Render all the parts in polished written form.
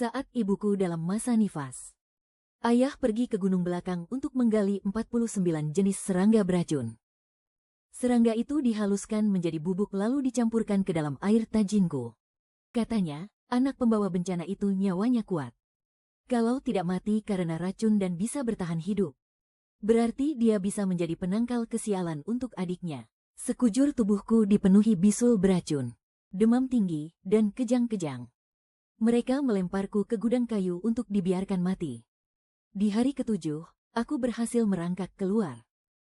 Saat ibuku dalam masa nifas, ayah pergi ke gunung belakang untuk menggali 49 jenis serangga beracun. Serangga itu dihaluskan menjadi bubuk lalu dicampurkan ke dalam air tajinku. Katanya, anak pembawa bencana itu nyawanya kuat. Kalau tidak mati karena racun dan bisa bertahan hidup, berarti dia bisa menjadi penangkal kesialan untuk adiknya. Sekujur tubuhku dipenuhi bisul beracun, demam tinggi, dan kejang-kejang. Mereka melemparku ke gudang kayu untuk dibiarkan mati. Di hari ketujuh, aku berhasil merangkak keluar.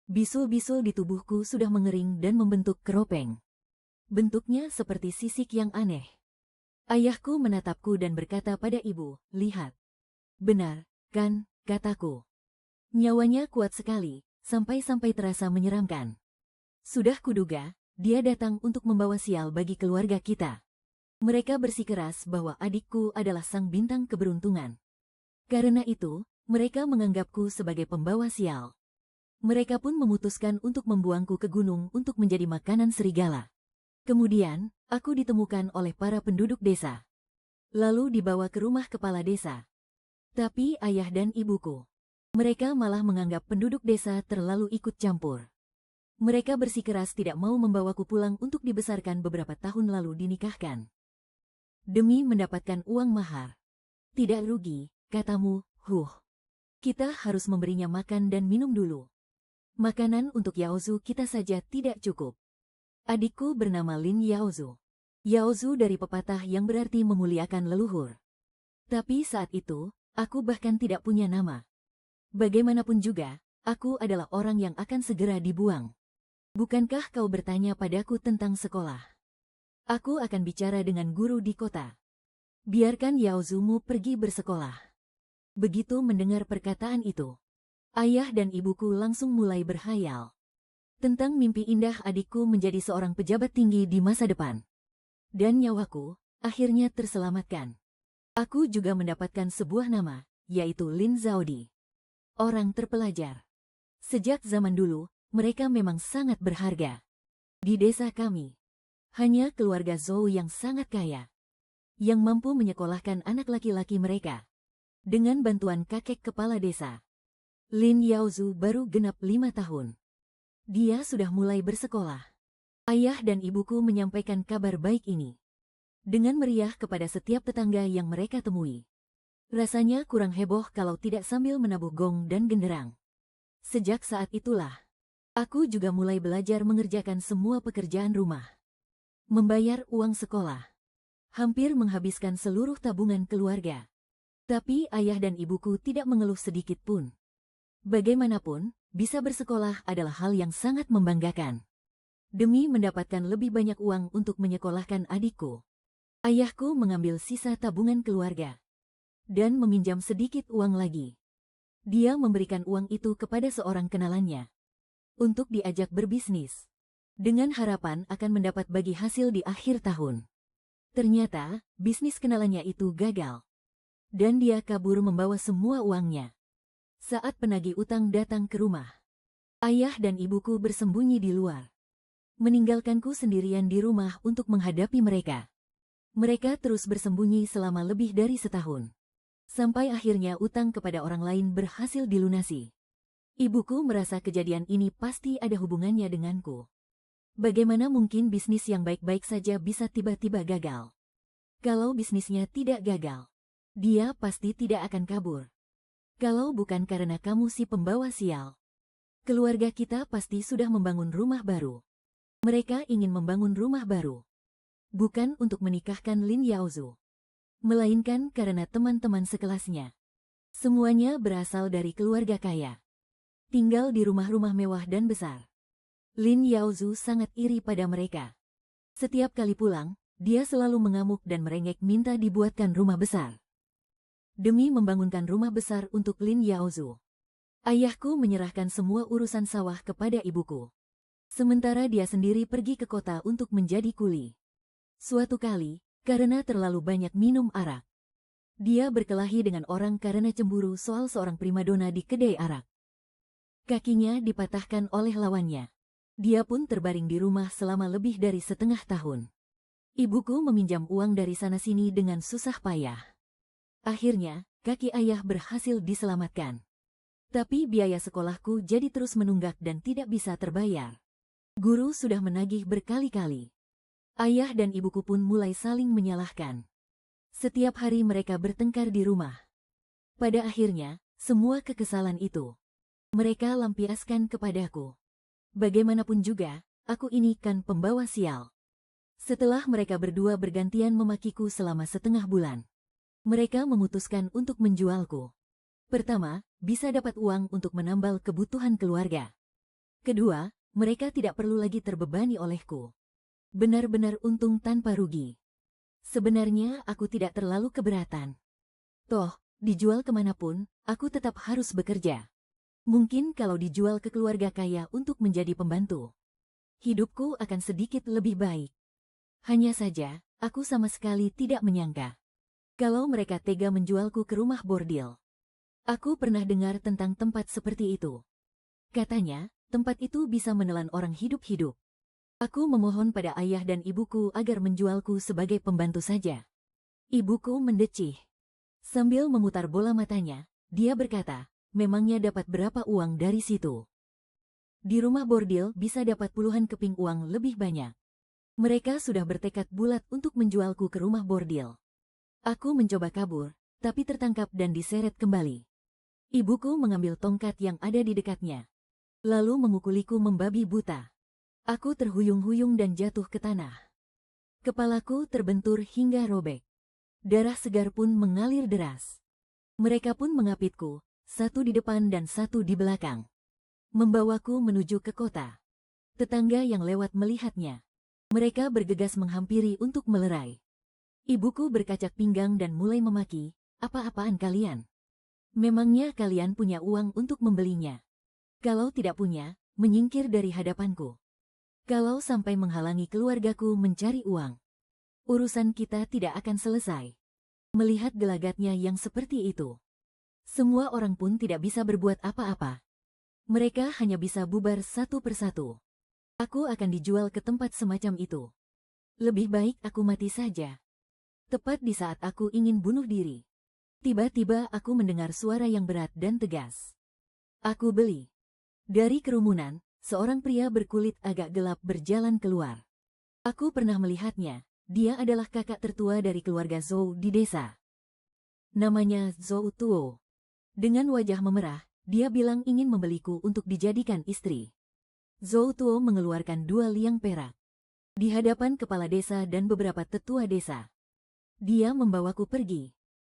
Bisul-bisul di tubuhku sudah mengering dan membentuk keropeng. Bentuknya seperti sisik yang aneh. Ayahku menatapku dan berkata pada ibu, "Lihat." "Benar, kan," kataku. Nyawanya kuat sekali, sampai-sampai terasa menyeramkan. Sudah kuduga, dia datang untuk membawa sial bagi keluarga kita. Mereka bersikeras bahwa adikku adalah sang bintang keberuntungan. Karena itu, mereka menganggapku sebagai pembawa sial. Mereka pun memutuskan untuk membuangku ke gunung untuk menjadi makanan serigala. Kemudian, aku ditemukan oleh para penduduk desa. Lalu dibawa ke rumah kepala desa. Tapi ayah dan ibuku, mereka malah menganggap penduduk desa terlalu ikut campur. Mereka bersikeras tidak mau membawaku pulang untuk dibesarkan beberapa tahun lalu dinikahkan. Demi mendapatkan uang mahar. Tidak rugi, katamu, kita harus memberinya makan dan minum dulu. Makanan untuk Yaozu kita saja tidak cukup. Adikku bernama Lin Yaozu. Yaozu dari pepatah yang berarti memuliakan leluhur. Tapi saat itu, aku bahkan tidak punya nama. Bagaimanapun juga, aku adalah orang yang akan segera dibuang. Bukankah kau bertanya padaku tentang sekolah? Aku akan bicara dengan guru di kota. Biarkan Yaozumu pergi bersekolah. Begitu mendengar perkataan itu, ayah dan ibuku langsung mulai berhayal tentang mimpi indah adikku menjadi seorang pejabat tinggi di masa depan. Dan nyawaku akhirnya terselamatkan. Aku juga mendapatkan sebuah nama, yaitu Lin Zhaodi. Orang terpelajar. Sejak zaman dulu, mereka memang sangat berharga. Di desa kami, hanya keluarga Zhou yang sangat kaya, yang mampu menyekolahkan anak laki-laki mereka. Dengan bantuan kakek kepala desa, Lin Yaozu baru genap 5 tahun. Dia sudah mulai bersekolah. Ayah dan ibuku menyampaikan kabar baik ini dengan meriah kepada setiap tetangga yang mereka temui. Rasanya kurang heboh kalau tidak sambil menabuh gong dan genderang. Sejak saat itulah, aku juga mulai belajar mengerjakan semua pekerjaan rumah. Membayar uang sekolah. Hampir menghabiskan seluruh tabungan keluarga. Tapi ayah dan ibuku tidak mengeluh sedikit pun. Bagaimanapun, bisa bersekolah adalah hal yang sangat membanggakan. Demi mendapatkan lebih banyak uang untuk menyekolahkan adikku, ayahku mengambil sisa tabungan keluarga dan meminjam sedikit uang lagi. Dia memberikan uang itu kepada seorang kenalannya untuk diajak berbisnis, dengan harapan akan mendapat bagi hasil di akhir tahun. Ternyata, bisnis kenalannya itu gagal. Dan dia kabur membawa semua uangnya. Saat penagih utang datang ke rumah, ayah dan ibuku bersembunyi di luar, meninggalkanku sendirian di rumah untuk menghadapi mereka. Mereka terus bersembunyi selama lebih dari setahun. Sampai akhirnya utang kepada orang lain berhasil dilunasi. Ibuku merasa kejadian ini pasti ada hubungannya denganku. Bagaimana mungkin bisnis yang baik-baik saja bisa tiba-tiba gagal? Kalau bisnisnya tidak gagal, dia pasti tidak akan kabur. Kalau bukan karena kamu si pembawa sial, keluarga kita pasti sudah membangun rumah baru. Mereka ingin membangun rumah baru, bukan untuk menikahkan Lin Yaozu, melainkan karena teman-teman sekelasnya. Semuanya berasal dari keluarga kaya, tinggal di rumah-rumah mewah dan besar. Lin Yaozu sangat iri pada mereka. Setiap kali pulang, dia selalu mengamuk dan merengek minta dibuatkan rumah besar. Demi membangunkan rumah besar untuk Lin Yaozu, ayahku menyerahkan semua urusan sawah kepada ibuku. Sementara dia sendiri pergi ke kota untuk menjadi kuli. Suatu kali, karena terlalu banyak minum arak, dia berkelahi dengan orang karena cemburu soal seorang primadona di kedai arak. Kakinya dipatahkan oleh lawannya. Dia pun terbaring di rumah selama lebih dari setengah tahun. Ibuku meminjam uang dari sana-sini dengan susah payah. Akhirnya, kaki ayah berhasil diselamatkan. Tapi biaya sekolahku jadi terus menunggak dan tidak bisa terbayar. Guru sudah menagih berkali-kali. Ayah dan ibuku pun mulai saling menyalahkan. Setiap hari mereka bertengkar di rumah. Pada akhirnya, semua kekesalan itu mereka lampiaskan kepadaku. Bagaimanapun juga, aku ini kan pembawa sial. Setelah mereka berdua bergantian memakiku selama setengah bulan, mereka memutuskan untuk menjualku. Pertama, bisa dapat uang untuk menambal kebutuhan keluarga. Kedua, mereka tidak perlu lagi terbebani olehku. Benar-benar untung tanpa rugi. Sebenarnya aku tidak terlalu keberatan. Toh, dijual kemanapun, aku tetap harus bekerja. Mungkin kalau dijual ke keluarga kaya untuk menjadi pembantu, hidupku akan sedikit lebih baik. Hanya saja, aku sama sekali tidak menyangka kalau mereka tega menjualku ke rumah bordil. Aku pernah dengar tentang tempat seperti itu. Katanya, tempat itu bisa menelan orang hidup-hidup. Aku memohon pada ayah dan ibuku agar menjualku sebagai pembantu saja. Ibuku mendecih. Sambil memutar bola matanya, dia berkata, memangnya dapat berapa uang dari situ? Di rumah bordil bisa dapat puluhan keping uang lebih banyak. Mereka sudah bertekad bulat untuk menjualku ke rumah bordil. Aku mencoba kabur, tapi tertangkap dan diseret kembali. Ibuku mengambil tongkat yang ada di dekatnya, lalu memukuliku membabi buta. Aku terhuyung-huyung dan jatuh ke tanah. Kepalaku terbentur hingga robek. Darah segar pun mengalir deras. Mereka pun mengapitku, satu di depan dan satu di belakang, membawaku menuju ke kota. Tetangga yang lewat melihatnya. Mereka bergegas menghampiri untuk melerai. Ibuku berkacak pinggang dan mulai memaki, apa-apaan kalian? Memangnya kalian punya uang untuk membelinya? Kalau tidak punya, menyingkir dari hadapanku. Kalau sampai menghalangi keluargaku mencari uang, urusan kita tidak akan selesai. Melihat gelagatnya yang seperti itu, semua orang pun tidak bisa berbuat apa-apa. Mereka hanya bisa bubar satu persatu. Aku akan dijual ke tempat semacam itu. Lebih baik aku mati saja. Tepat di saat aku ingin bunuh diri, tiba-tiba aku mendengar suara yang berat dan tegas. Aku beli. Dari kerumunan, seorang pria berkulit agak gelap berjalan keluar. Aku pernah melihatnya. Dia adalah kakak tertua dari keluarga Zhou di desa. Namanya Zhou Tuo. Dengan wajah memerah, dia bilang ingin membeliku untuk dijadikan istri. Zhou Tuo mengeluarkan 2 liang perak di hadapan kepala desa dan beberapa tetua desa. Dia membawaku pergi.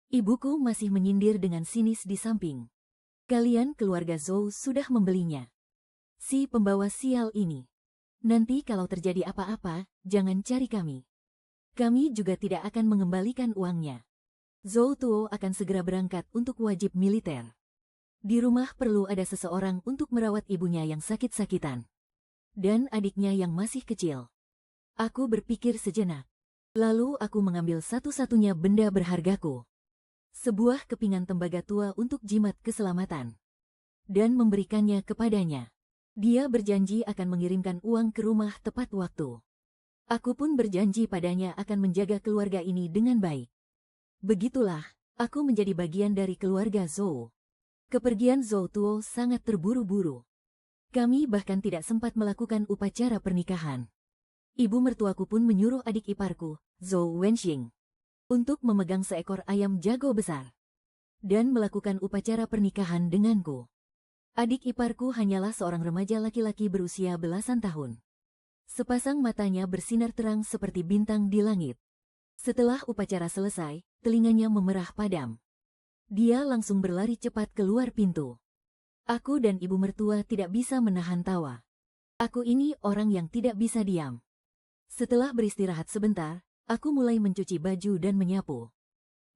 Ibuku masih menyindir dengan sinis di samping. Kalian keluarga Zhou sudah membelinya. Si pembawa sial ini. Nanti kalau terjadi apa-apa, jangan cari kami. Kami juga tidak akan mengembalikan uangnya. Zhou Tuo akan segera berangkat untuk wajib militer. Di rumah perlu ada seseorang untuk merawat ibunya yang sakit-sakitan. Dan adiknya yang masih kecil. Aku berpikir sejenak. Lalu aku mengambil satu-satunya benda berhargaku. Sebuah kepingan tembaga tua untuk jimat keselamatan. Dan memberikannya kepadanya. Dia berjanji akan mengirimkan uang ke rumah tepat waktu. Aku pun berjanji padanya akan menjaga keluarga ini dengan baik. Begitulah, aku menjadi bagian dari keluarga Zhou. Kepergian Zhou Tuo sangat terburu-buru. Kami bahkan tidak sempat melakukan upacara pernikahan. Ibu mertuaku pun menyuruh adik iparku, Zhou Wenxing, untuk memegang seekor ayam jago besar dan melakukan upacara pernikahan denganku. Adik iparku hanyalah seorang remaja laki-laki berusia belasan tahun. Sepasang matanya bersinar terang seperti bintang di langit. Setelah upacara selesai, telinganya memerah padam. Dia langsung berlari cepat keluar pintu. Aku dan ibu mertua tidak bisa menahan tawa. Aku ini orang yang tidak bisa diam. Setelah beristirahat sebentar, aku mulai mencuci baju dan menyapu,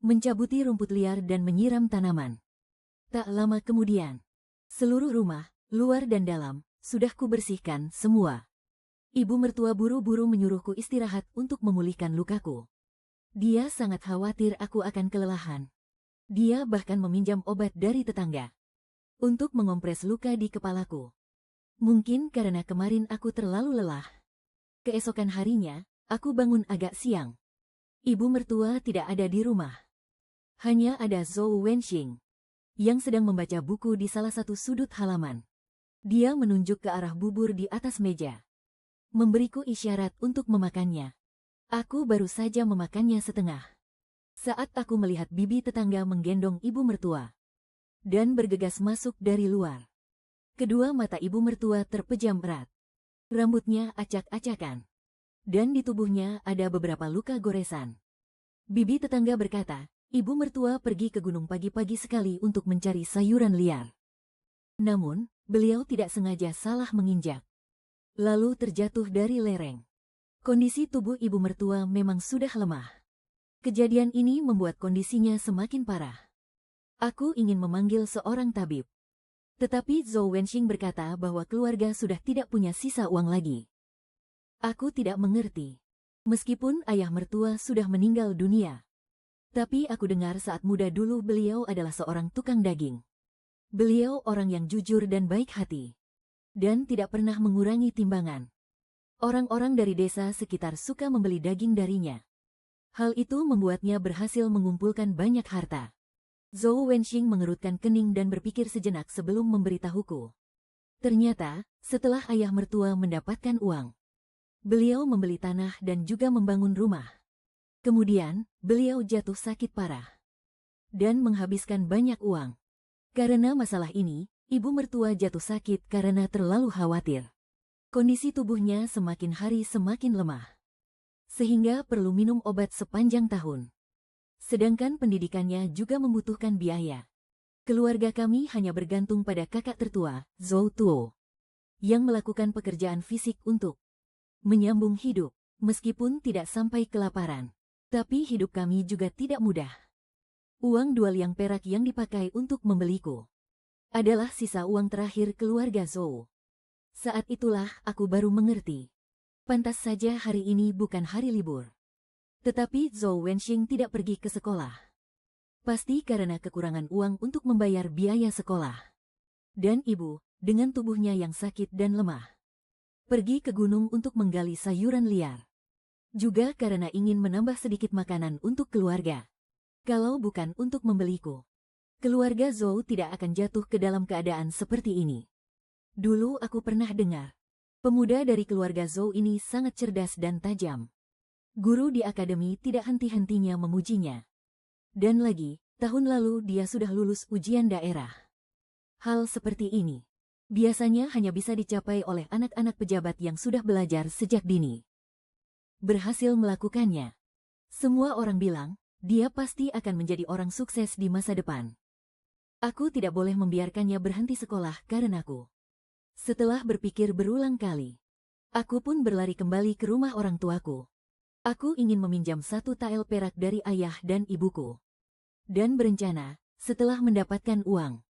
mencabuti rumput liar dan menyiram tanaman. Tak lama kemudian, seluruh rumah, luar dan dalam, sudah kubersihkan semua. Ibu mertua buru-buru menyuruhku istirahat untuk memulihkan lukaku. Dia sangat khawatir aku akan kelelahan. Dia bahkan meminjam obat dari tetangga untuk mengompres luka di kepalaku. Mungkin karena kemarin aku terlalu lelah. Keesokan harinya, aku bangun agak siang. Ibu mertua tidak ada di rumah. Hanya ada Zhou Wenxing yang sedang membaca buku di salah satu sudut halaman. Dia menunjuk ke arah bubur di atas meja, memberiku isyarat untuk memakannya. Aku baru saja memakannya setengah saat aku melihat bibi tetangga menggendong ibu mertua dan bergegas masuk dari luar. Kedua mata ibu mertua terpejam erat. Rambutnya acak-acakan, dan di tubuhnya ada beberapa luka goresan. Bibi tetangga berkata, ibu mertua pergi ke gunung pagi-pagi sekali untuk mencari sayuran liar. Namun, beliau tidak sengaja salah menginjak, lalu terjatuh dari lereng. Kondisi tubuh ibu mertua memang sudah lemah. Kejadian ini membuat kondisinya semakin parah. Aku ingin memanggil seorang tabib. Tetapi Zhou Wenxing berkata bahwa keluarga sudah tidak punya sisa uang lagi. Aku tidak mengerti. Meskipun ayah mertua sudah meninggal dunia, tapi aku dengar saat muda dulu beliau adalah seorang tukang daging. Beliau orang yang jujur dan baik hati, dan tidak pernah mengurangi timbangan. Orang-orang dari desa sekitar suka membeli daging darinya. Hal itu membuatnya berhasil mengumpulkan banyak harta. Zhou Wenxing mengerutkan kening dan berpikir sejenak sebelum memberitahuku. Ternyata, setelah ayah mertua mendapatkan uang, beliau membeli tanah dan juga membangun rumah. Kemudian, beliau jatuh sakit parah dan menghabiskan banyak uang. Karena masalah ini, ibu mertua jatuh sakit karena terlalu khawatir. Kondisi tubuhnya semakin hari semakin lemah, sehingga perlu minum obat sepanjang tahun. Sedangkan pendidikannya juga membutuhkan biaya. Keluarga kami hanya bergantung pada kakak tertua, Zhou Tuo, yang melakukan pekerjaan fisik untuk menyambung hidup. Meskipun tidak sampai kelaparan, tapi hidup kami juga tidak mudah. Uang 2 liang perak yang dipakai untuk membeliku adalah sisa uang terakhir keluarga Zhou. Saat itulah aku baru mengerti. Pantas saja hari ini bukan hari libur. Tetapi Zhou Wenxing tidak pergi ke sekolah. Pasti karena kekurangan uang untuk membayar biaya sekolah. Dan ibu, dengan tubuhnya yang sakit dan lemah, pergi ke gunung untuk menggali sayuran liar. Juga karena ingin menambah sedikit makanan untuk keluarga. Kalau bukan untuk membeliku, keluarga Zhou tidak akan jatuh ke dalam keadaan seperti ini. Dulu aku pernah dengar, pemuda dari keluarga Zhou ini sangat cerdas dan tajam. Guru di akademi tidak henti-hentinya memujinya. Dan lagi, tahun lalu dia sudah lulus ujian daerah. Hal seperti ini biasanya hanya bisa dicapai oleh anak-anak pejabat yang sudah belajar sejak dini. Berhasil melakukannya. Semua orang bilang, dia pasti akan menjadi orang sukses di masa depan. Aku tidak boleh membiarkannya berhenti sekolah karenaku. Setelah berpikir berulang kali, aku pun berlari kembali ke rumah orang tuaku. Aku ingin meminjam 1 tael perak dari ayah dan ibuku. Dan berencana, setelah mendapatkan uang,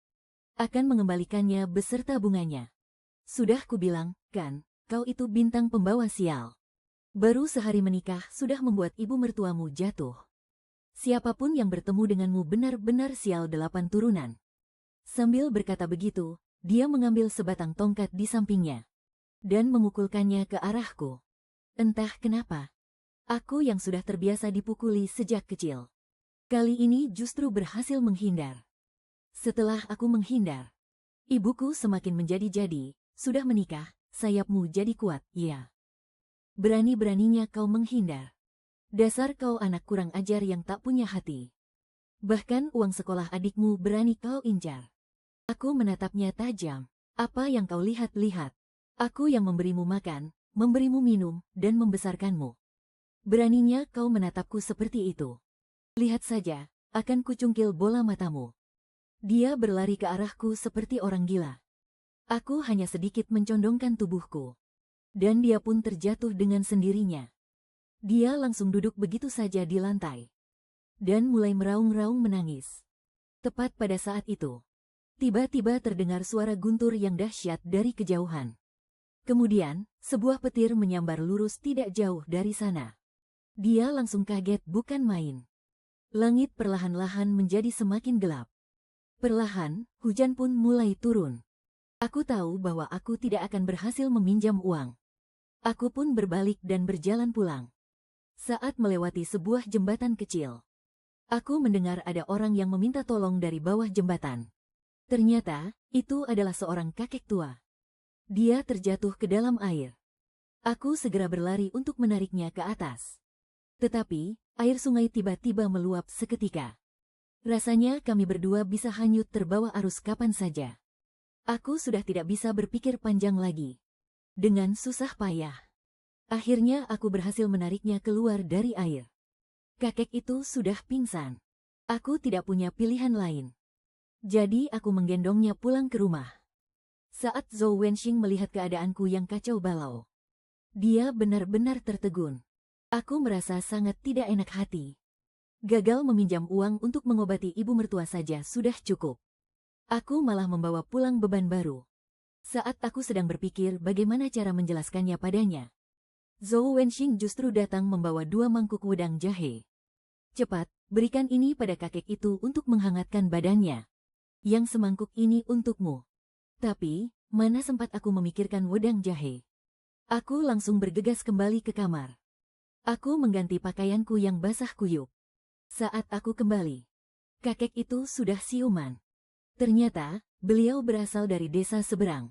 akan mengembalikannya beserta bunganya. Sudah kubilang, kan, kau itu bintang pembawa sial. Baru sehari menikah sudah membuat ibu mertuamu jatuh. Siapapun yang bertemu denganmu benar-benar sial 8 turunan. Sambil berkata begitu, dia mengambil sebatang tongkat di sampingnya dan memukulkannya ke arahku. Entah kenapa, aku yang sudah terbiasa dipukuli sejak kecil, kali ini justru berhasil menghindar. Setelah aku menghindar, ibuku semakin menjadi-jadi. Sudah menikah, sayapmu jadi kuat, ya. Berani-beraninya kau menghindar. Dasar kau anak kurang ajar yang tak punya hati. Bahkan uang sekolah adikmu berani kau incar. Aku menatapnya tajam. Apa yang kau lihat-lihat? Aku yang memberimu makan, memberimu minum, dan membesarkanmu. Beraninya kau menatapku seperti itu. Lihat saja, akan kucungkil bola matamu. Dia berlari ke arahku seperti orang gila. Aku hanya sedikit mencondongkan tubuhku. Dan dia pun terjatuh dengan sendirinya. Dia langsung duduk begitu saja di lantai. Dan mulai meraung-raung menangis. Tepat pada saat itu, tiba-tiba terdengar suara guntur yang dahsyat dari kejauhan. Kemudian, sebuah petir menyambar lurus tidak jauh dari sana. Dia langsung kaget bukan main. Langit perlahan-lahan menjadi semakin gelap. Perlahan, hujan pun mulai turun. Aku tahu bahwa aku tidak akan berhasil meminjam uang. Aku pun berbalik dan berjalan pulang. Saat melewati sebuah jembatan kecil, Aku mendengar ada orang yang meminta tolong dari bawah jembatan. Ternyata, itu adalah seorang kakek tua. Dia terjatuh ke dalam air. Aku segera berlari untuk menariknya ke atas. Tetapi, air sungai tiba-tiba meluap seketika. Rasanya kami berdua bisa hanyut terbawa arus kapan saja. Aku sudah tidak bisa berpikir panjang lagi. Dengan susah payah. Akhirnya aku berhasil menariknya keluar dari air. Kakek itu sudah pingsan. Aku tidak punya pilihan lain. Jadi aku menggendongnya pulang ke rumah. Saat Zhou Wenxing melihat keadaanku yang kacau balau, dia benar-benar tertegun. Aku merasa sangat tidak enak hati. Gagal meminjam uang untuk mengobati ibu mertua saja sudah cukup. Aku malah membawa pulang beban baru. Saat aku sedang berpikir bagaimana cara menjelaskannya padanya, Zhou Wenxing justru datang membawa 2 mangkuk wedang jahe. Cepat, berikan ini pada kakek itu untuk menghangatkan badannya. Yang semangkuk ini untukmu. Tapi, mana sempat aku memikirkan wedang jahe. Aku langsung bergegas kembali ke kamar. Aku mengganti pakaianku yang basah kuyup. Saat aku kembali, kakek itu sudah siuman. Ternyata, beliau berasal dari desa seberang.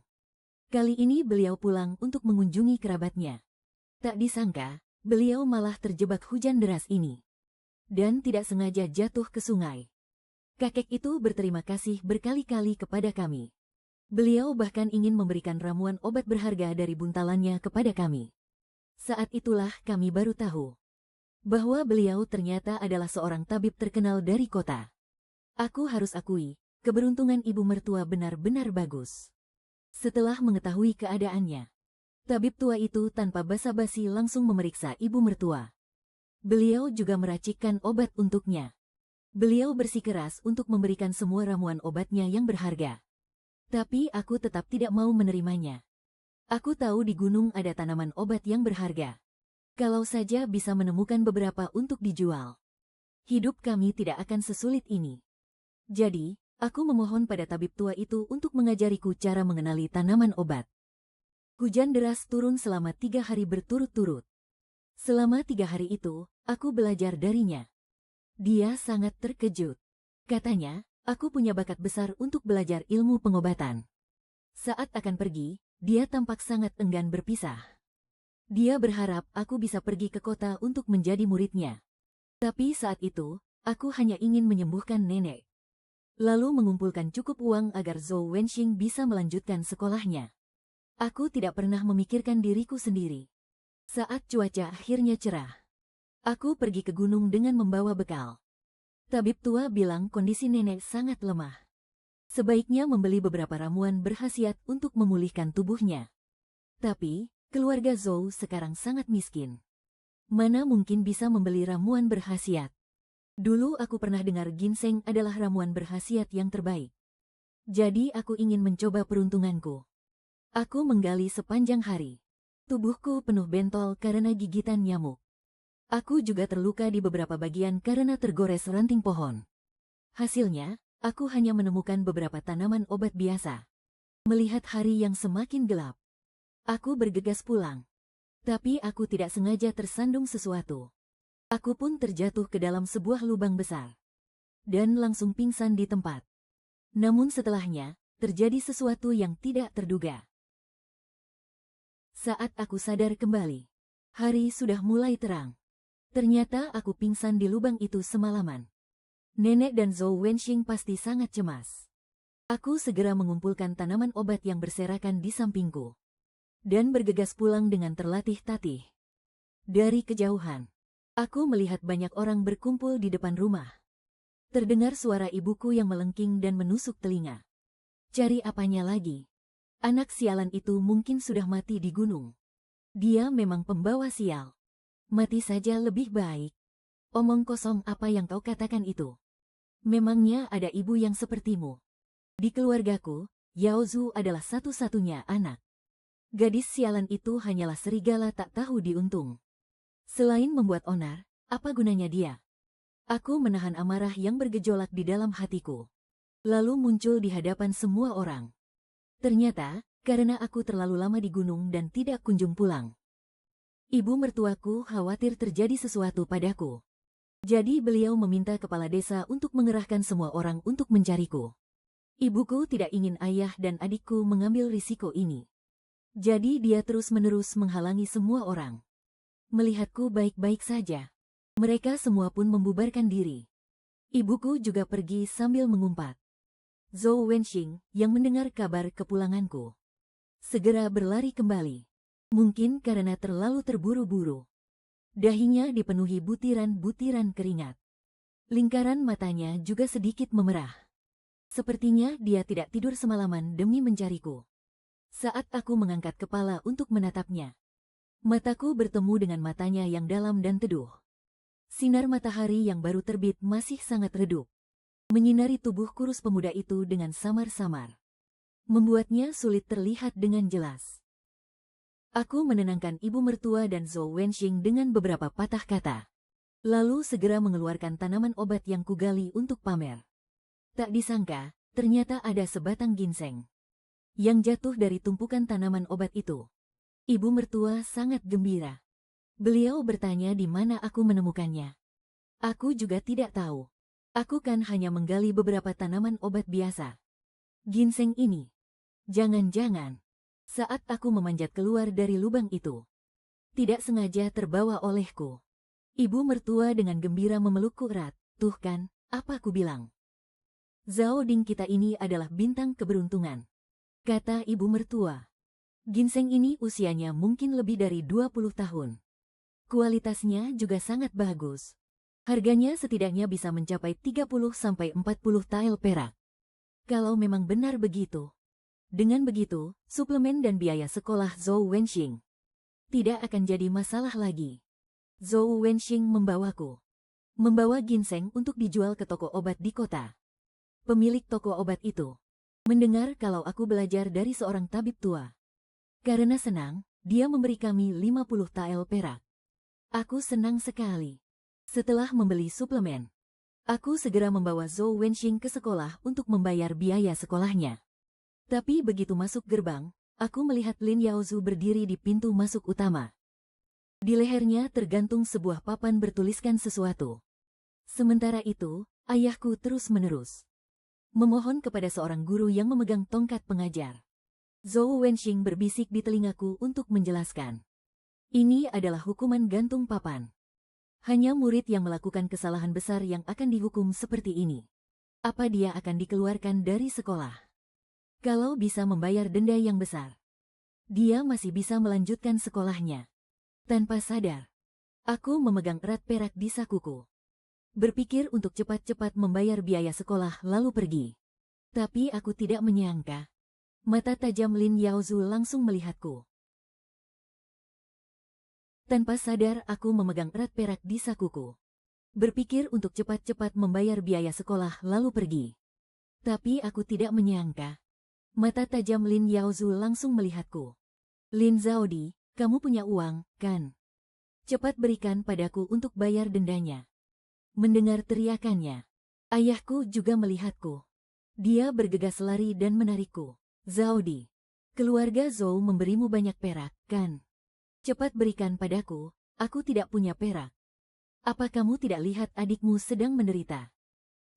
Kali ini beliau pulang untuk mengunjungi kerabatnya. Tak disangka, beliau malah terjebak hujan deras ini. Dan tidak sengaja jatuh ke sungai. Kakek itu berterima kasih berkali-kali kepada kami. Beliau bahkan ingin memberikan ramuan obat berharga dari buntalannya kepada kami. Saat itulah kami baru tahu bahwa beliau ternyata adalah seorang tabib terkenal dari kota. Aku harus akui, keberuntungan ibu mertua benar-benar bagus. Setelah mengetahui keadaannya, tabib tua itu tanpa basa-basi langsung memeriksa ibu mertua. Beliau juga meracikkan obat untuknya. Beliau bersikeras untuk memberikan semua ramuan obatnya yang berharga. Tapi aku tetap tidak mau menerimanya. Aku tahu di gunung ada tanaman obat yang berharga. Kalau saja bisa menemukan beberapa untuk dijual, hidup kami tidak akan sesulit ini. Jadi, aku memohon pada tabib tua itu untuk mengajariku cara mengenali tanaman obat. Hujan deras turun selama 3 hari berturut-turut. Selama 3 hari itu, aku belajar darinya. Dia sangat terkejut. Katanya, aku punya bakat besar untuk belajar ilmu pengobatan. Saat akan pergi, dia tampak sangat enggan berpisah. Dia berharap aku bisa pergi ke kota untuk menjadi muridnya. Tapi saat itu, aku hanya ingin menyembuhkan nenek. Lalu mengumpulkan cukup uang agar Zhou Wenxing bisa melanjutkan sekolahnya. Aku tidak pernah memikirkan diriku sendiri. Saat cuaca akhirnya cerah, aku pergi ke gunung dengan membawa bekal. Tabib tua bilang kondisi nenek sangat lemah. Sebaiknya membeli beberapa ramuan berkhasiat untuk memulihkan tubuhnya. Tapi, keluarga Zhou sekarang sangat miskin. Mana mungkin bisa membeli ramuan berkhasiat? Dulu aku pernah dengar ginseng adalah ramuan berkhasiat yang terbaik. Jadi aku ingin mencoba peruntunganku. Aku menggali sepanjang hari. Tubuhku penuh bentol karena gigitan nyamuk. Aku juga terluka di beberapa bagian karena tergores ranting pohon. Hasilnya, aku hanya menemukan beberapa tanaman obat biasa. Melihat hari yang semakin gelap, aku bergegas pulang. Tapi aku tidak sengaja tersandung sesuatu. Aku pun terjatuh ke dalam sebuah lubang besar. Dan langsung pingsan di tempat. Namun setelahnya, terjadi sesuatu yang tidak terduga. Saat aku sadar kembali, hari sudah mulai terang. Ternyata aku pingsan di lubang itu semalaman. Nenek dan Zhou Wenxing pasti sangat cemas. Aku segera mengumpulkan tanaman obat yang berserakan di sampingku. Dan bergegas pulang dengan terlatih-tatih. Dari kejauhan, aku melihat banyak orang berkumpul di depan rumah. Terdengar suara ibuku yang melengking dan menusuk telinga. Cari apanya lagi? Anak sialan itu mungkin sudah mati di gunung. Dia memang pembawa sial. Mati saja lebih baik. Omong kosong apa yang kau katakan itu? Memangnya ada ibu yang sepertimu? Di keluargaku, Yao Zhu adalah satu-satunya anak. Gadis sialan itu hanyalah serigala tak tahu diuntung. Selain membuat onar, apa gunanya dia? Aku menahan amarah yang bergejolak di dalam hatiku. Lalu muncul di hadapan semua orang. Ternyata, karena aku terlalu lama di gunung dan tidak kunjung pulang. Ibu mertuaku khawatir terjadi sesuatu padaku. Jadi beliau meminta kepala desa untuk mengerahkan semua orang untuk mencariku. Ibuku tidak ingin ayah dan adikku mengambil risiko ini. Jadi dia terus-menerus menghalangi semua orang. Melihatku baik-baik saja. Mereka semua pun membubarkan diri. Ibuku juga pergi sambil mengumpat. Zhou Wenxing, yang mendengar kabar kepulanganku, segera berlari kembali. Mungkin karena terlalu terburu-buru. Dahinya dipenuhi butiran-butiran keringat. Lingkaran matanya juga sedikit memerah. Sepertinya dia tidak tidur semalaman demi mencariku. Saat aku mengangkat kepala untuk menatapnya, mataku bertemu dengan matanya yang dalam dan teduh. Sinar matahari yang baru terbit masih sangat redup, menyinari tubuh kurus pemuda itu dengan samar-samar, membuatnya sulit terlihat dengan jelas. Aku menenangkan ibu mertua dan Zhou Wenxing dengan beberapa patah kata, lalu segera mengeluarkan tanaman obat yang kugali untuk pamer. Tak disangka, ternyata ada sebatang ginseng yang jatuh dari tumpukan tanaman obat itu. Ibu mertua sangat gembira. Beliau bertanya di mana aku menemukannya. Aku juga tidak tahu. Aku kan hanya menggali beberapa tanaman obat biasa. Ginseng ini, jangan-jangan, saat aku memanjat keluar dari lubang itu, tidak sengaja terbawa olehku. Ibu mertua dengan gembira memelukku erat. Tuh kan, apa aku bilang? Zhao Ding kita ini adalah bintang keberuntungan, kata ibu mertua. Ginseng ini usianya mungkin lebih dari 20 tahun. Kualitasnya juga sangat bagus. Harganya setidaknya bisa mencapai 30-40 tael perak. Kalau memang benar begitu. Dengan begitu, suplemen dan biaya sekolah Zhou Wenxing tidak akan jadi masalah lagi. Zhou Wenxing membawa ginseng untuk dijual ke toko obat di kota. Pemilik toko obat itu mendengar kalau aku belajar dari seorang tabib tua. Karena senang, dia memberi kami 50 tael perak. Aku senang sekali. Setelah membeli suplemen, aku segera membawa Zhou Wenxing ke sekolah untuk membayar biaya sekolahnya. Tapi begitu masuk gerbang, aku melihat Lin Yaozu berdiri di pintu masuk utama. Di lehernya tergantung sebuah papan bertuliskan sesuatu. Sementara itu, ayahku terus-menerus memohon kepada seorang guru yang memegang tongkat pengajar. Zhou Wenxing berbisik di telingaku untuk menjelaskan. Ini adalah hukuman gantung papan. Hanya murid yang melakukan kesalahan besar yang akan dihukum seperti ini. Apa dia akan dikeluarkan dari sekolah? Kalau bisa membayar denda yang besar, dia masih bisa melanjutkan sekolahnya. Tanpa sadar, aku memegang erat perak di sakuku. Berpikir untuk cepat-cepat membayar biaya sekolah lalu pergi. Tapi aku tidak menyangka. Mata tajam Lin Yaozu langsung melihatku. Tanpa sadar aku memegang erat perak di sakuku. Berpikir untuk cepat-cepat membayar biaya sekolah lalu pergi. Tapi aku tidak menyangka. Mata tajam Lin Yaozu langsung melihatku. Lin Zhaodi, kamu punya uang, kan? Cepat berikan padaku untuk bayar dendanya. Mendengar teriakannya, ayahku juga melihatku. Dia bergegas lari dan menarikku. Zhaodi, keluarga Zhou memberimu banyak perak, kan? Cepat berikan padaku, aku tidak punya perak. Apa kamu tidak lihat adikmu sedang menderita?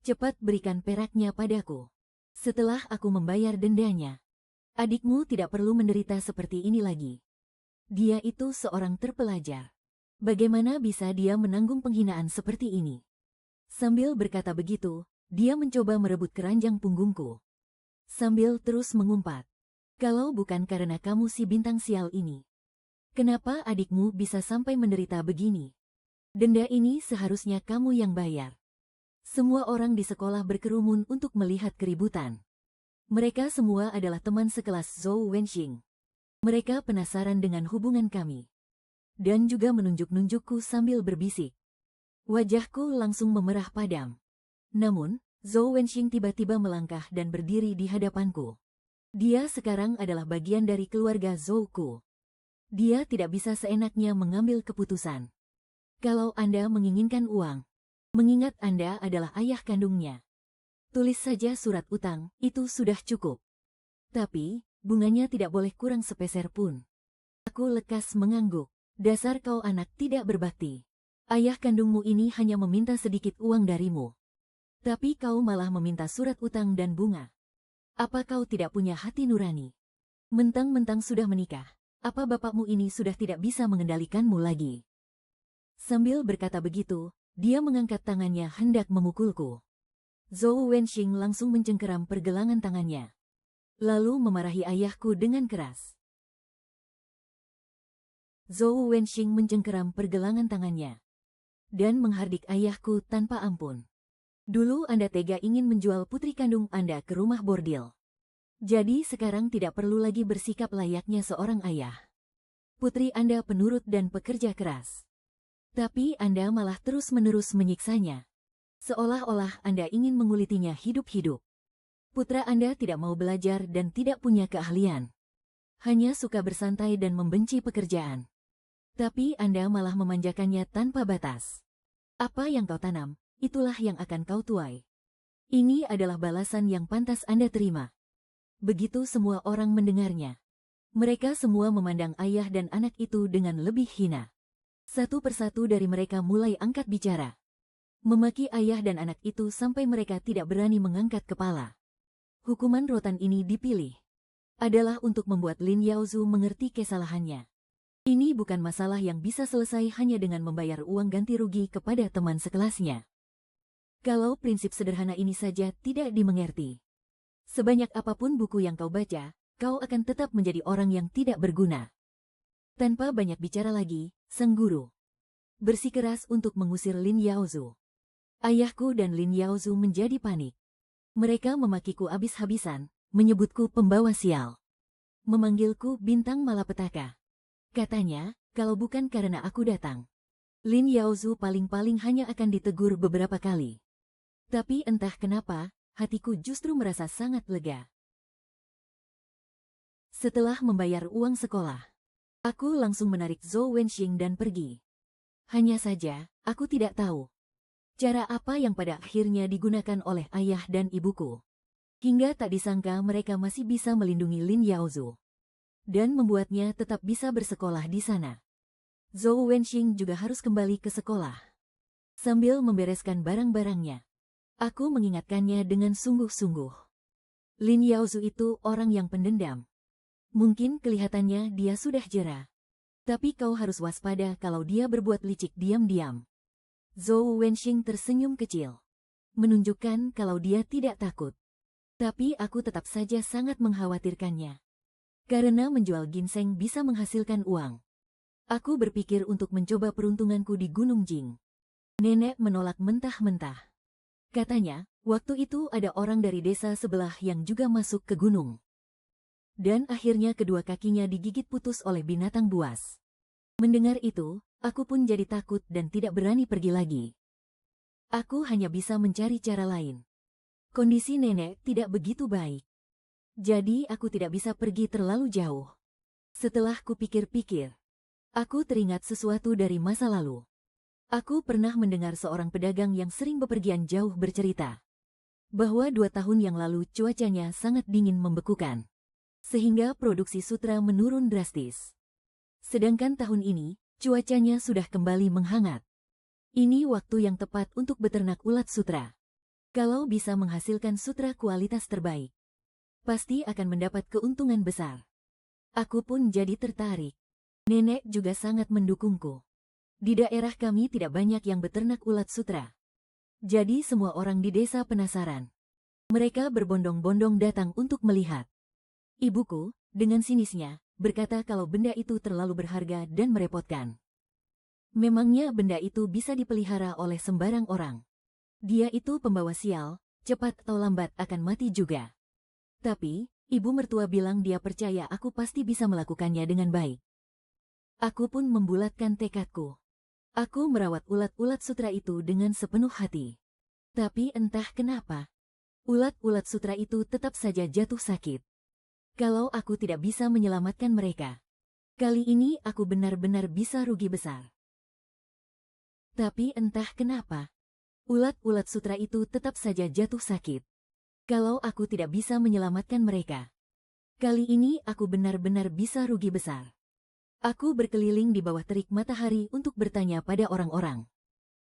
Cepat berikan peraknya padaku. Setelah aku membayar dendanya, adikmu tidak perlu menderita seperti ini lagi. Dia itu seorang terpelajar. Bagaimana bisa dia menanggung penghinaan seperti ini? Sambil berkata begitu, dia mencoba merebut keranjang punggungku. Sambil terus mengumpat. Kalau bukan karena kamu si bintang sial ini, kenapa adikmu bisa sampai menderita begini? Denda ini seharusnya kamu yang bayar. Semua orang di sekolah berkerumun untuk melihat keributan. Mereka semua adalah teman sekelas Zhou Wenxing. Mereka penasaran dengan hubungan kami. Dan juga menunjuk-nunjukku sambil berbisik. Wajahku langsung memerah padam. Namun, Zhou Wenxing tiba-tiba melangkah dan berdiri di hadapanku. Dia sekarang adalah bagian dari keluarga Zhou-ku. Dia tidak bisa seenaknya mengambil keputusan. Kalau Anda menginginkan uang, mengingat Anda adalah ayah kandungnya, tulis saja surat utang, itu sudah cukup. Tapi, bunganya tidak boleh kurang sepeser pun. Aku lekas mengangguk. Dasar kau anak tidak berbakti. Ayah kandungmu ini hanya meminta sedikit uang darimu. Tapi kau malah meminta surat utang dan bunga. Apa kau tidak punya hati nurani? Mentang-mentang sudah menikah, apa bapakmu ini sudah tidak bisa mengendalikanmu lagi? Sambil berkata begitu, dia mengangkat tangannya hendak memukulku. Zhou Wenxing langsung mencengkeram pergelangan tangannya. Lalu memarahi ayahku dengan keras. Zhou Wenxing mencengkeram pergelangan tangannya dan menghardik ayahku tanpa ampun. Dulu Anda tega ingin menjual putri kandung Anda ke rumah bordil. Jadi sekarang tidak perlu lagi bersikap layaknya seorang ayah. Putri Anda penurut dan pekerja keras. Tapi Anda malah terus-menerus menyiksanya. Seolah-olah Anda ingin mengulitinya hidup-hidup. Putra Anda tidak mau belajar dan tidak punya keahlian. Hanya suka bersantai dan membenci pekerjaan. Tapi Anda malah memanjakannya tanpa batas. Apa yang kau tanam, itulah yang akan kau tuai. Ini adalah balasan yang pantas Anda terima. Begitu semua orang mendengarnya. Mereka semua memandang ayah dan anak itu dengan lebih hina. Satu persatu dari mereka mulai angkat bicara. Memaki ayah dan anak itu sampai mereka tidak berani mengangkat kepala. Hukuman rotan ini dipilih adalah untuk membuat Lin Yaozu mengerti kesalahannya. Ini bukan masalah yang bisa selesai hanya dengan membayar uang ganti rugi kepada teman sekelasnya. Kalau prinsip sederhana ini saja tidak dimengerti, sebanyak apapun buku yang kau baca, kau akan tetap menjadi orang yang tidak berguna. Tanpa banyak bicara lagi, sang guru bersikeras untuk mengusir Lin Yaozu. Ayahku dan Lin Yaozu menjadi panik. Mereka memakiku habis-habisan, menyebutku pembawa sial, memanggilku bintang malapetaka. Katanya, kalau bukan karena aku datang, Lin Yaozu paling-paling hanya akan ditegur beberapa kali. Tapi entah kenapa, hatiku justru merasa sangat lega. Setelah membayar uang sekolah, aku langsung menarik Zhou Wenxing dan pergi. Hanya saja, aku tidak tahu cara apa yang pada akhirnya digunakan oleh ayah dan ibuku. Hingga tak disangka mereka masih bisa melindungi Lin Yaozu dan membuatnya tetap bisa bersekolah di sana. Zhou Wenxing juga harus kembali ke sekolah. Sambil membereskan barang-barangnya, aku mengingatkannya dengan sungguh-sungguh. Lin Yaozu itu orang yang pendendam. Mungkin kelihatannya dia sudah jera. Tapi kau harus waspada kalau dia berbuat licik diam-diam. Zhou Wenxing tersenyum kecil, menunjukkan kalau dia tidak takut. Tapi aku tetap saja sangat mengkhawatirkannya. Karena menjual ginseng bisa menghasilkan uang. Aku berpikir untuk mencoba peruntunganku di Gunung Jing. Nenek menolak mentah-mentah. Katanya, waktu itu ada orang dari desa sebelah yang juga masuk ke gunung. Dan akhirnya kedua kakinya digigit putus oleh binatang buas. Mendengar itu, aku pun jadi takut dan tidak berani pergi lagi. Aku hanya bisa mencari cara lain. Kondisi nenek tidak begitu baik. Jadi aku tidak bisa pergi terlalu jauh. Setelah kupikir-pikir, aku teringat sesuatu dari masa lalu. Aku pernah mendengar seorang pedagang yang sering bepergian jauh bercerita bahwa 2 tahun yang lalu cuacanya sangat dingin membekukan, sehingga produksi sutra menurun drastis. Sedangkan tahun ini, cuacanya sudah kembali menghangat. Ini waktu yang tepat untuk beternak ulat sutra. Kalau bisa menghasilkan sutra kualitas terbaik, pasti akan mendapat keuntungan besar. Aku pun jadi tertarik. Nenek juga sangat mendukungku. Di daerah kami tidak banyak yang beternak ulat sutra. Jadi semua orang di desa penasaran. Mereka berbondong-bondong datang untuk melihat. Ibuku, dengan sinisnya, berkata kalau benda itu terlalu berharga dan merepotkan. Memangnya benda itu bisa dipelihara oleh sembarang orang? Dia itu pembawa sial, cepat atau lambat akan mati juga. Tapi, ibu mertua bilang dia percaya aku pasti bisa melakukannya dengan baik. Aku pun membulatkan tekadku. Aku merawat ulat-ulat sutra itu dengan sepenuh hati. Tapi entah kenapa, ulat-ulat sutra itu tetap saja jatuh sakit. Kalau aku tidak bisa menyelamatkan mereka, kali ini aku benar-benar bisa rugi besar. Tapi entah kenapa, ulat-ulat sutra itu tetap saja jatuh sakit. Kalau aku tidak bisa menyelamatkan mereka, kali ini aku benar-benar bisa rugi besar. Aku berkeliling di bawah terik matahari untuk bertanya pada orang-orang.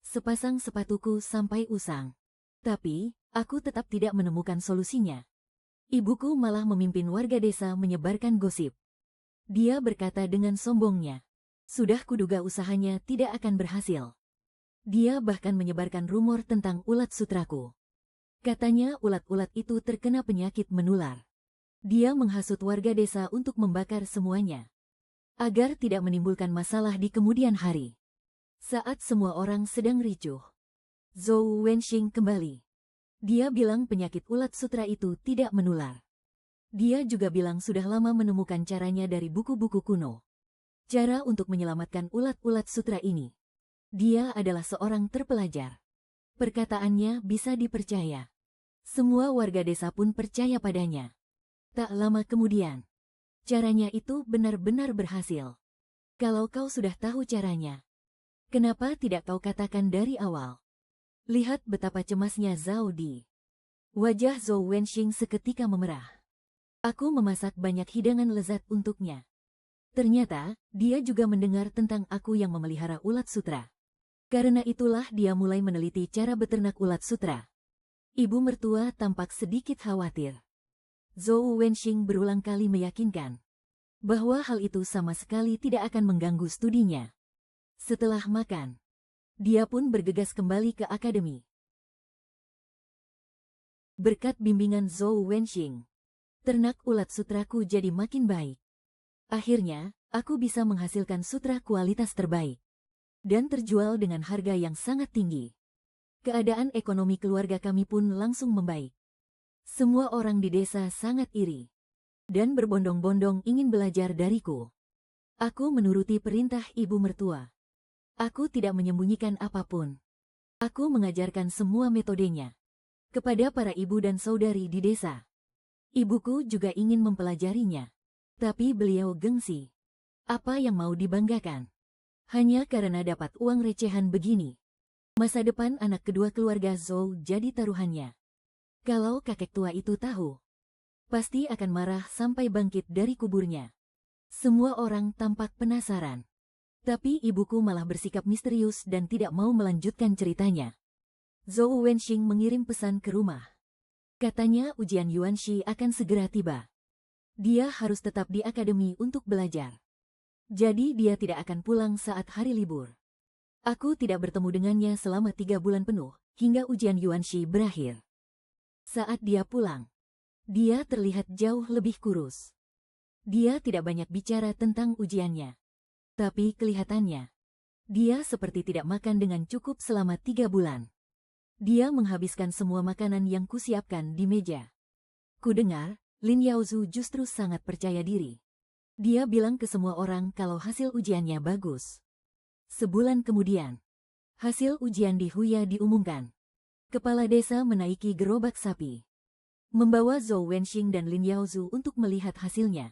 sepasang sepatuku sampai usang. Tapi, aku tetap tidak menemukan solusinya. Ibuku malah memimpin warga desa menyebarkan gosip. Dia berkata dengan sombongnya, "Sudah kuduga usahanya tidak akan berhasil." Dia bahkan menyebarkan rumor tentang ulat sutraku. Katanya ulat-ulat itu terkena penyakit menular. Dia menghasut warga desa untuk membakar semuanya, agar tidak menimbulkan masalah di kemudian hari. Saat semua orang sedang ricuh, Zhou Wenxing kembali. Dia bilang penyakit ulat sutra itu tidak menular. Dia juga bilang sudah lama menemukan caranya dari buku-buku kuno. Cara untuk menyelamatkan ulat-ulat sutra ini. Dia adalah seorang terpelajar. Perkataannya bisa dipercaya. Semua warga desa pun percaya padanya. Tak lama kemudian, caranya itu benar-benar berhasil. Kalau kau sudah tahu caranya, kenapa tidak kau katakan dari awal? Lihat betapa cemasnya Zhao Di. Wajah Zhou Wenxing seketika memerah. Aku memasak banyak hidangan lezat untuknya. Ternyata, dia juga mendengar tentang aku yang memelihara ulat sutra. Karena itulah dia mulai meneliti cara beternak ulat sutra. Ibu mertua tampak sedikit khawatir. Zhou Wenxing berulang kali meyakinkan bahwa hal itu sama sekali tidak akan mengganggu studinya. Setelah makan, dia pun bergegas kembali ke akademi. Berkat bimbingan Zhou Wenxing, ternak ulat sutraku jadi makin baik. Akhirnya, aku bisa menghasilkan sutra kualitas terbaik dan terjual dengan harga yang sangat tinggi. Keadaan ekonomi keluarga kami pun langsung membaik. Semua orang di desa sangat iri dan berbondong-bondong ingin belajar dariku. Aku menuruti perintah ibu mertua. Aku tidak menyembunyikan apapun. Aku mengajarkan semua metodenya kepada para ibu dan saudari di desa. Ibuku juga ingin mempelajarinya, tapi beliau gengsi. Apa yang mau dibanggakan? Hanya karena dapat uang recehan begini. Masa depan anak kedua keluarga Zhou jadi taruhannya. Kalau kakek tua itu tahu, pasti akan marah sampai bangkit dari kuburnya. Semua orang tampak penasaran. Tapi ibuku malah bersikap misterius dan tidak mau melanjutkan ceritanya. Zhou Wenxing mengirim pesan ke rumah. Katanya ujian Yuanxi akan segera tiba. Dia harus tetap di akademi untuk belajar. Jadi dia tidak akan pulang saat hari libur. Aku tidak bertemu dengannya selama 3 bulan penuh, hingga ujian Yuanxi berakhir. Saat dia pulang, dia terlihat jauh lebih kurus. Dia tidak banyak bicara tentang ujiannya. Tapi kelihatannya, dia seperti tidak makan dengan cukup selama 3 bulan. Dia menghabiskan semua makanan yang kusiapkan di meja. Kudengar, Lin Yaozu justru sangat percaya diri. Dia bilang ke semua orang kalau hasil ujiannya bagus. Sebulan kemudian, hasil ujian di Huya diumumkan. Kepala desa menaiki gerobak sapi, membawa Zhou Wenxing dan Lin Yaozu untuk melihat hasilnya.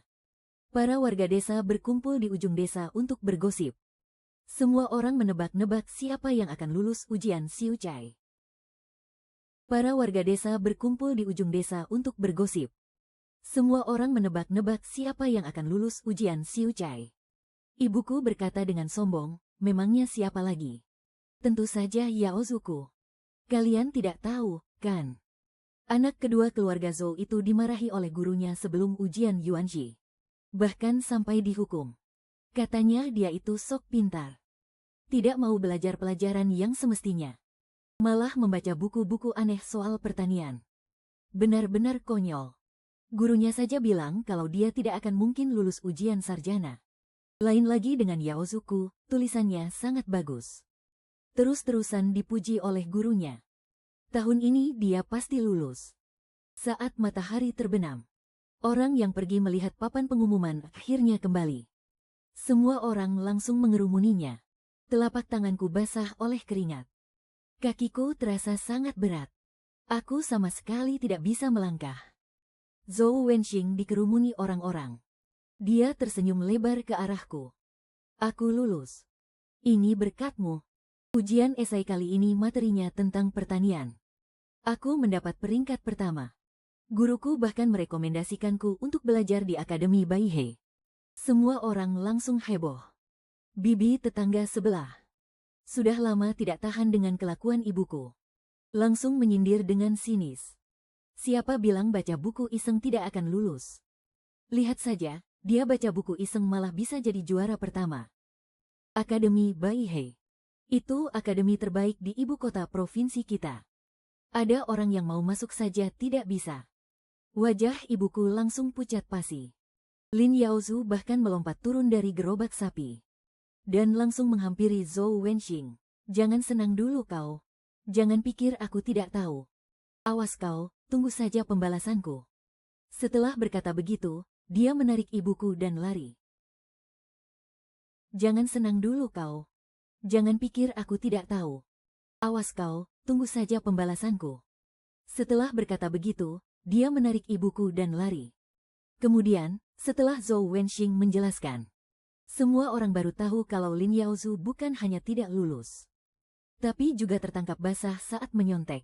Para warga desa berkumpul di ujung desa untuk bergosip. Semua orang menebak-nebak siapa yang akan lulus ujian Xiu Cai. Para warga desa berkumpul di ujung desa untuk bergosip. Semua orang menebak-nebak siapa yang akan lulus ujian Xiu Cai. Ibuku berkata dengan sombong, memangnya siapa lagi? Tentu saja Yaozuku. Kalian tidak tahu, kan? Anak kedua keluarga Zhou itu dimarahi oleh gurunya sebelum ujian Yuanxi. Bahkan sampai dihukum. Katanya dia itu sok pintar. Tidak mau belajar pelajaran yang semestinya. Malah membaca buku-buku aneh soal pertanian. Benar-benar konyol. Gurunya saja bilang kalau dia tidak akan mungkin lulus ujian sarjana. Lain lagi dengan Yaozuku, tulisannya sangat bagus. Terus-terusan dipuji oleh gurunya. Tahun ini dia pasti lulus. Saat matahari terbenam, orang yang pergi melihat papan pengumuman akhirnya kembali. Semua orang langsung mengerumuninya. Telapak tanganku basah oleh keringat. Kakiku terasa sangat berat. Aku sama sekali tidak bisa melangkah. Zhou Wenxing dikerumuni orang-orang. Dia tersenyum lebar ke arahku. Aku lulus. Ini berkatmu. Ujian esai kali ini materinya tentang pertanian. Aku mendapat peringkat pertama. Guruku bahkan merekomendasikanku untuk belajar di Akademi Baihe. Semua orang langsung heboh. Bibi tetangga sebelah Sudah lama tidak tahan dengan kelakuan ibuku. Langsung menyindir dengan sinis. Siapa bilang baca buku iseng tidak akan lulus? Lihat saja, dia baca buku iseng malah bisa jadi juara pertama. Akademi Baihei. Itu akademi terbaik di ibu kota provinsi kita. Ada orang yang mau masuk saja tidak bisa. Wajah ibuku langsung pucat pasi. Lin Yaozu bahkan melompat turun dari gerobak sapi. Dan langsung menghampiri Zhou Wenxing. Jangan senang dulu kau. Jangan pikir aku tidak tahu. Awas kau, tunggu saja pembalasanku. Setelah berkata begitu, dia menarik ibuku dan lari. Jangan senang dulu kau. Jangan pikir aku tidak tahu. Awas kau, tunggu saja pembalasanku. Setelah berkata begitu, dia menarik ibuku dan lari. Kemudian, setelah Zhou Wenxing menjelaskan, semua orang baru tahu kalau Lin Yaozu bukan hanya tidak lulus, tapi juga tertangkap basah saat menyontek.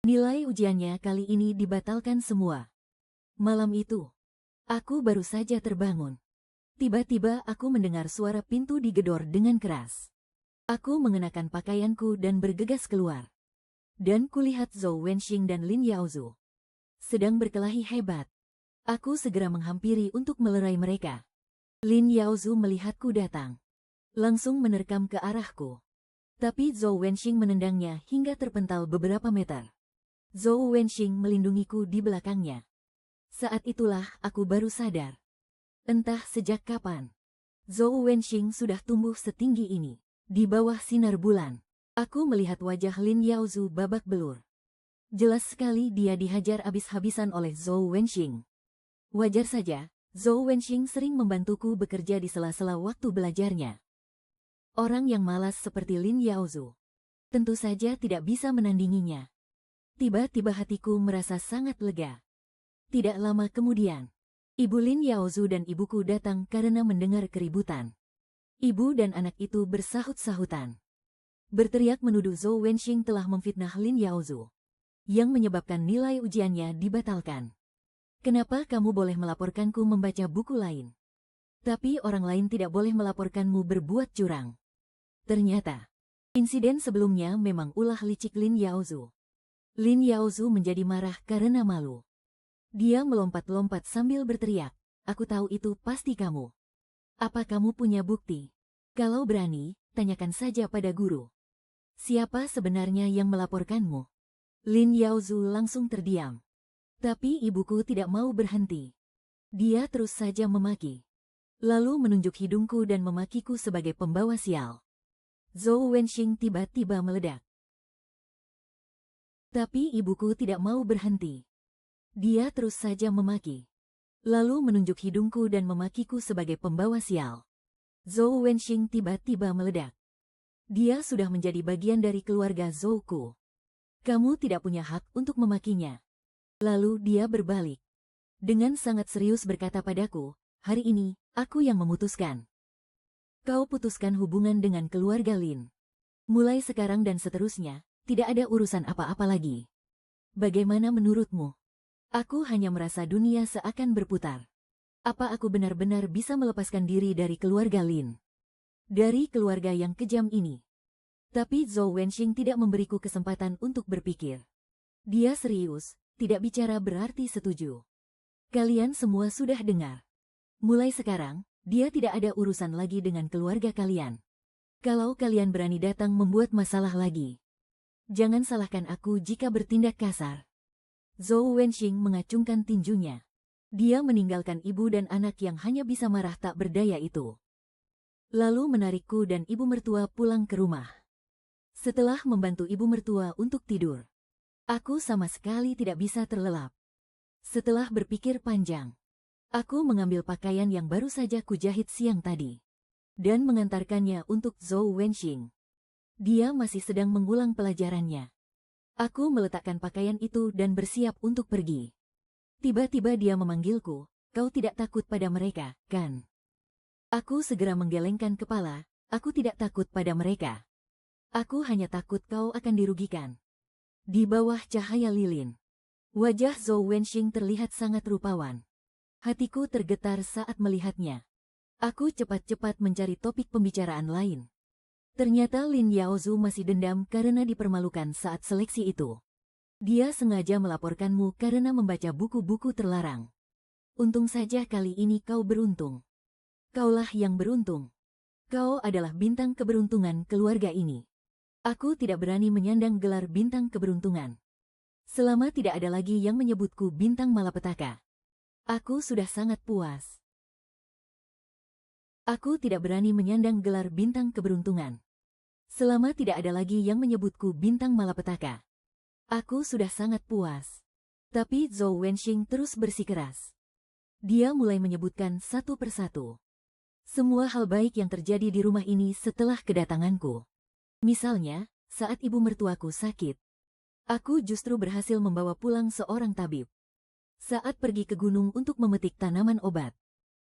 Nilai ujiannya kali ini dibatalkan semua. Malam itu, aku baru saja terbangun. Tiba-tiba aku mendengar suara pintu digedor dengan keras. Aku mengenakan pakaianku dan bergegas keluar. Dan kulihat Zhou Wenxing dan Lin Yaozu sedang berkelahi hebat. Aku segera menghampiri untuk melerai mereka. Lin Yaozu melihatku datang. Langsung menerkam ke arahku. Tapi Zhou Wenxing menendangnya hingga terpental beberapa meter. Zhou Wenxing melindungiku di belakangnya. Saat itulah aku baru sadar. Entah sejak kapan, Zhou Wenxing sudah tumbuh setinggi ini. Di bawah sinar bulan, aku melihat wajah Lin Yaozu babak belur. Jelas sekali dia dihajar habis-habisan oleh Zhou Wenxing. Wajar saja, Zhou Wenxing sering membantuku bekerja di sela-sela waktu belajarnya. Orang yang malas seperti Lin Yaozu tentu saja tidak bisa menandinginya. Tiba-tiba hatiku merasa sangat lega. Tidak lama kemudian, Ibu Lin Yaozu dan ibuku datang karena mendengar keributan. Ibu dan anak itu bersahut-sahutan. Berteriak menuduh Zhou Wenxing telah memfitnah Lin Yaozu, yang menyebabkan nilai ujiannya dibatalkan. Kenapa kamu boleh melaporkanku membaca buku lain? Tapi orang lain tidak boleh melaporkanmu berbuat curang. Ternyata, insiden sebelumnya memang ulah licik Lin Yaozu. Lin Yaozu menjadi marah karena malu. Dia melompat-lompat sambil berteriak, aku tahu itu pasti kamu. Apa kamu punya bukti? Kalau berani, tanyakan saja pada guru. Siapa sebenarnya yang melaporkanmu? Lin Yaozu langsung terdiam. Tapi ibuku tidak mau berhenti. Dia terus saja memaki. Lalu menunjuk hidungku dan memakiku sebagai pembawa sial. Zhou Wenxing tiba-tiba meledak. Tapi ibuku tidak mau berhenti. Dia terus saja memaki. Lalu menunjuk hidungku dan memakiku sebagai pembawa sial. Zhou Wenxing tiba-tiba meledak. Dia sudah menjadi bagian dari keluarga Zhouku. Kamu tidak punya hak untuk memakinya. Lalu dia berbalik. Dengan sangat serius berkata padaku, hari ini, aku yang memutuskan. Kau putuskan hubungan dengan keluarga Lin. Mulai sekarang dan seterusnya, tidak ada urusan apa-apa lagi. Bagaimana menurutmu? Aku hanya merasa dunia seakan berputar. Apa aku benar-benar bisa melepaskan diri dari keluarga Lin? Dari keluarga yang kejam ini. Tapi Zhou Wenxing tidak memberiku kesempatan untuk berpikir. Dia serius, tidak bicara berarti setuju. Kalian semua sudah dengar. Mulai sekarang, dia tidak ada urusan lagi dengan keluarga kalian. Kalau kalian berani datang membuat masalah lagi, jangan salahkan aku jika bertindak kasar. Zhou Wenxing mengacungkan tinjunya. Dia meninggalkan ibu dan anak yang hanya bisa marah tak berdaya itu. Lalu menarikku dan ibu mertua pulang ke rumah. Setelah membantu ibu mertua untuk tidur, aku sama sekali tidak bisa terlelap. Setelah berpikir panjang, aku mengambil pakaian yang baru saja kujahit siang tadi dan mengantarkannya untuk Zhou Wenxing. Dia masih sedang mengulang pelajarannya. Aku meletakkan pakaian itu dan bersiap untuk pergi. Tiba-tiba dia memanggilku, kau tidak takut pada mereka, kan? Aku segera menggelengkan kepala, aku tidak takut pada mereka. Aku hanya takut kau akan dirugikan. Di bawah cahaya lilin, wajah Zhou Wenxing terlihat sangat rupawan. Hatiku tergetar saat melihatnya. Aku cepat-cepat mencari topik pembicaraan lain. Ternyata Lin Yaozu masih dendam karena dipermalukan saat seleksi itu. Dia sengaja melaporkanmu karena membaca buku-buku terlarang. Untung saja kali ini kau beruntung. Kaulah yang beruntung. Kau adalah bintang keberuntungan keluarga ini. Aku tidak berani menyandang gelar bintang keberuntungan. Selama tidak ada lagi yang menyebutku bintang malapetaka. Aku sudah sangat puas. Aku tidak berani menyandang gelar bintang keberuntungan. Selama tidak ada lagi yang menyebutku bintang malapetaka. Aku sudah sangat puas. Tapi Zhou Wenxing terus bersikeras. Dia mulai menyebutkan satu persatu semua hal baik yang terjadi di rumah ini setelah kedatanganku. Misalnya, saat ibu mertuaku sakit, aku justru berhasil membawa pulang seorang tabib. Saat pergi ke gunung untuk memetik tanaman obat,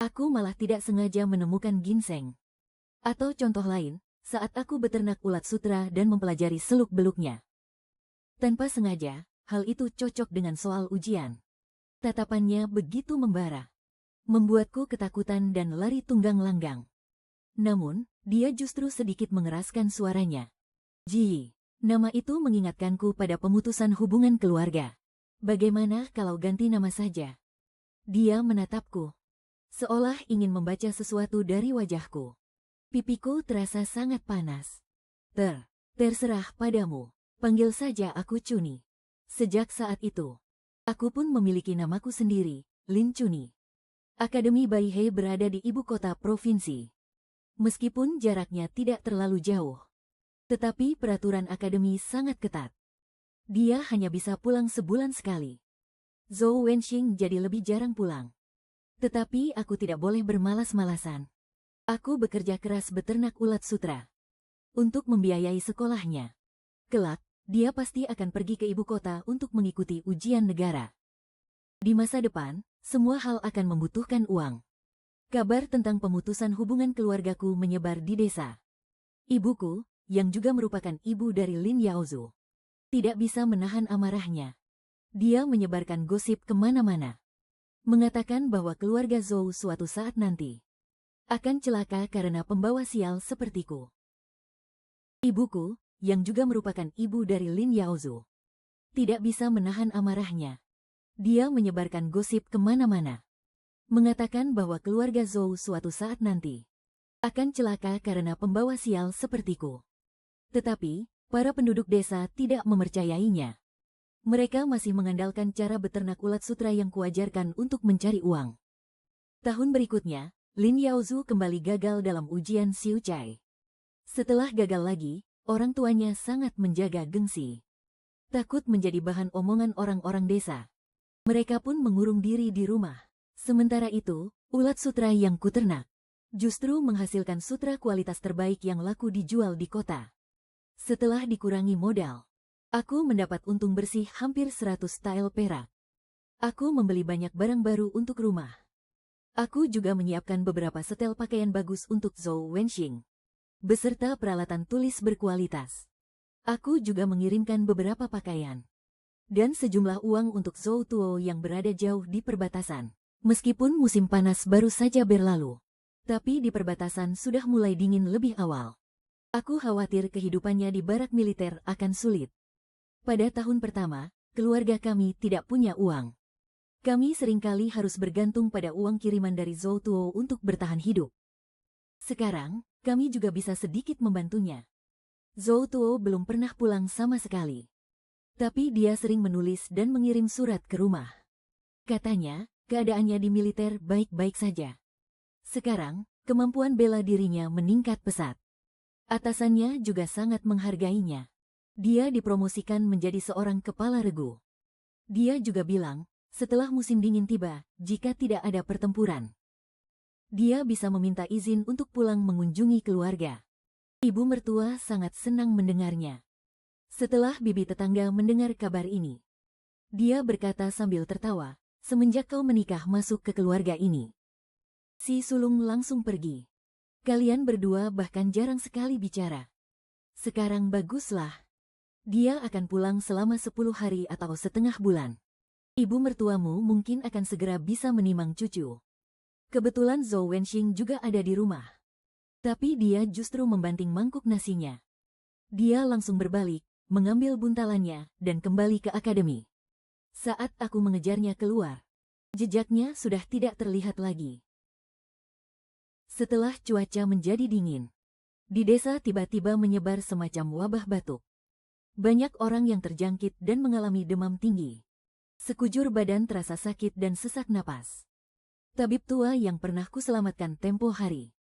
aku malah tidak sengaja menemukan ginseng. Atau contoh lain, saat aku beternak ulat sutra dan mempelajari seluk-beluknya. Tanpa sengaja, hal itu cocok dengan soal ujian. Tatapannya begitu membara, membuatku ketakutan dan lari tunggang langgang. Namun, dia justru sedikit mengeraskan suaranya. Ji, nama itu mengingatkanku pada pemutusan hubungan keluarga. Bagaimana kalau ganti nama saja? Dia menatapku, seolah ingin membaca sesuatu dari wajahku. Pipiku terasa sangat panas. Terserah padamu. Panggil saja aku Cuni. Sejak saat itu, aku pun memiliki namaku sendiri, Lin Cuni. Akademi Baihei berada di ibu kota provinsi. Meskipun jaraknya tidak terlalu jauh, tetapi peraturan akademi sangat ketat. Dia hanya bisa pulang sebulan sekali. Zhou Wenxing jadi lebih jarang pulang. Tetapi aku tidak boleh bermalas-malasan. Aku bekerja keras beternak ulat sutra untuk membiayai sekolahnya. Kelak, dia pasti akan pergi ke ibu kota untuk mengikuti ujian negara. Di masa depan, semua hal akan membutuhkan uang. Kabar tentang pemutusan hubungan keluargaku menyebar di desa. Ibuku, yang juga merupakan ibu dari Lin Yaozu, tidak bisa menahan amarahnya. Dia menyebarkan gosip kemana-mana, mengatakan bahwa keluarga Zhou suatu saat nanti akan celaka karena pembawa sial sepertiku. Ibuku, yang juga merupakan ibu dari Lin Yaozu, tidak bisa menahan amarahnya. Dia menyebarkan gosip kemana-mana, mengatakan bahwa keluarga Zhou suatu saat nanti akan celaka karena pembawa sial sepertiku. Tetapi, para penduduk desa tidak mempercayainya. Mereka masih mengandalkan cara beternak ulat sutra yang kuajarkan untuk mencari uang. Tahun berikutnya, Lin Yaozu kembali gagal dalam ujian Xiu Cai. Setelah gagal lagi, orang tuanya sangat menjaga gengsi. Takut menjadi bahan omongan orang-orang desa. Mereka pun mengurung diri di rumah. Sementara itu, ulat sutra yang kuternak justru menghasilkan sutra kualitas terbaik yang laku dijual di kota. Setelah dikurangi modal, aku mendapat untung bersih hampir 100 tael perak. Aku membeli banyak barang baru untuk rumah. Aku juga menyiapkan beberapa setel pakaian bagus untuk Zhou Wenxing, beserta peralatan tulis berkualitas. Aku juga mengirimkan beberapa pakaian dan sejumlah uang untuk Zhou Tuo yang berada jauh di perbatasan. Meskipun musim panas baru saja berlalu, tapi di perbatasan sudah mulai dingin lebih awal. Aku khawatir kehidupannya di barak militer akan sulit. Pada tahun pertama, keluarga kami tidak punya uang. Kami seringkali harus bergantung pada uang kiriman dari Zhou Tuo untuk bertahan hidup. Sekarang, kami juga bisa sedikit membantunya. Zhou Tuo belum pernah pulang sama sekali. Tapi dia sering menulis dan mengirim surat ke rumah. Katanya, keadaannya di militer baik-baik saja. Sekarang, kemampuan bela dirinya meningkat pesat. Atasannya juga sangat menghargainya. Dia dipromosikan menjadi seorang kepala regu. Dia juga bilang, setelah musim dingin tiba, jika tidak ada pertempuran, dia bisa meminta izin untuk pulang mengunjungi keluarga. Ibu mertua sangat senang mendengarnya. Setelah bibi tetangga mendengar kabar ini, dia berkata sambil tertawa, semenjak kau menikah masuk ke keluarga ini, si sulung langsung pergi. Kalian berdua bahkan jarang sekali bicara. Sekarang baguslah. Dia akan pulang selama 10 hari atau setengah bulan. Ibu mertuamu mungkin akan segera bisa menimang cucu. Kebetulan Zhou Wenxing juga ada di rumah. Tapi dia justru membanting mangkuk nasinya. Dia langsung berbalik, mengambil buntalannya, dan kembali ke akademi. Saat aku mengejarnya keluar, jejaknya sudah tidak terlihat lagi. Setelah cuaca menjadi dingin, di desa tiba-tiba menyebar semacam wabah batuk. Banyak orang yang terjangkit dan mengalami demam tinggi. Sekujur badan terasa sakit dan sesak napas. Tabib tua yang pernah kuselamatkan tempo hari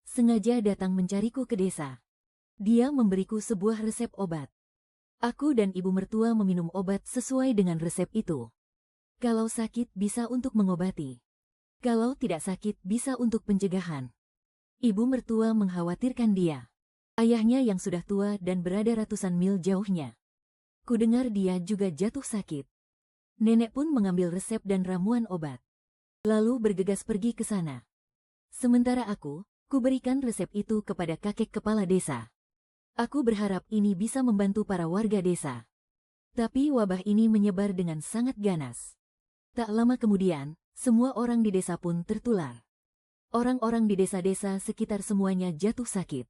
sengaja datang mencariku ke desa. Dia memberiku sebuah resep obat. Aku dan ibu mertua meminum obat sesuai dengan resep itu. Kalau sakit bisa untuk mengobati. Kalau tidak sakit bisa untuk pencegahan. Ibu mertua mengkhawatirkan dia. Ayahnya yang sudah tua dan berada ratusan mil jauhnya. Kudengar dia juga jatuh sakit. Nenek pun mengambil resep dan ramuan obat. Lalu bergegas pergi ke sana. Sementara aku berikan resep itu kepada kakek kepala desa. Aku berharap ini bisa membantu para warga desa. Tapi wabah ini menyebar dengan sangat ganas. Tak lama kemudian, semua orang di desa pun tertular. Orang-orang di desa-desa sekitar semuanya jatuh sakit.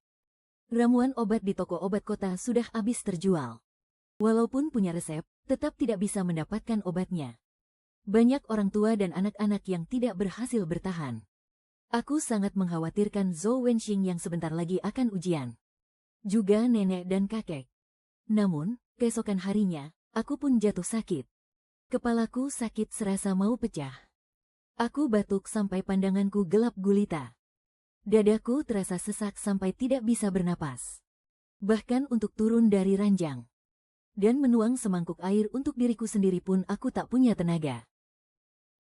Ramuan obat di toko obat kota sudah habis terjual. Walaupun punya resep, tetap tidak bisa mendapatkan obatnya. Banyak orang tua dan anak-anak yang tidak berhasil bertahan. Aku sangat mengkhawatirkan Zhou Wenxing yang sebentar lagi akan ujian. Juga nenek dan kakek. Namun, keesokan harinya, aku pun jatuh sakit. Kepalaku sakit serasa mau pecah. Aku batuk sampai pandanganku gelap gulita. Dadaku terasa sesak sampai tidak bisa bernapas. Bahkan untuk turun dari ranjang dan menuang semangkuk air untuk diriku sendiri pun aku tak punya tenaga.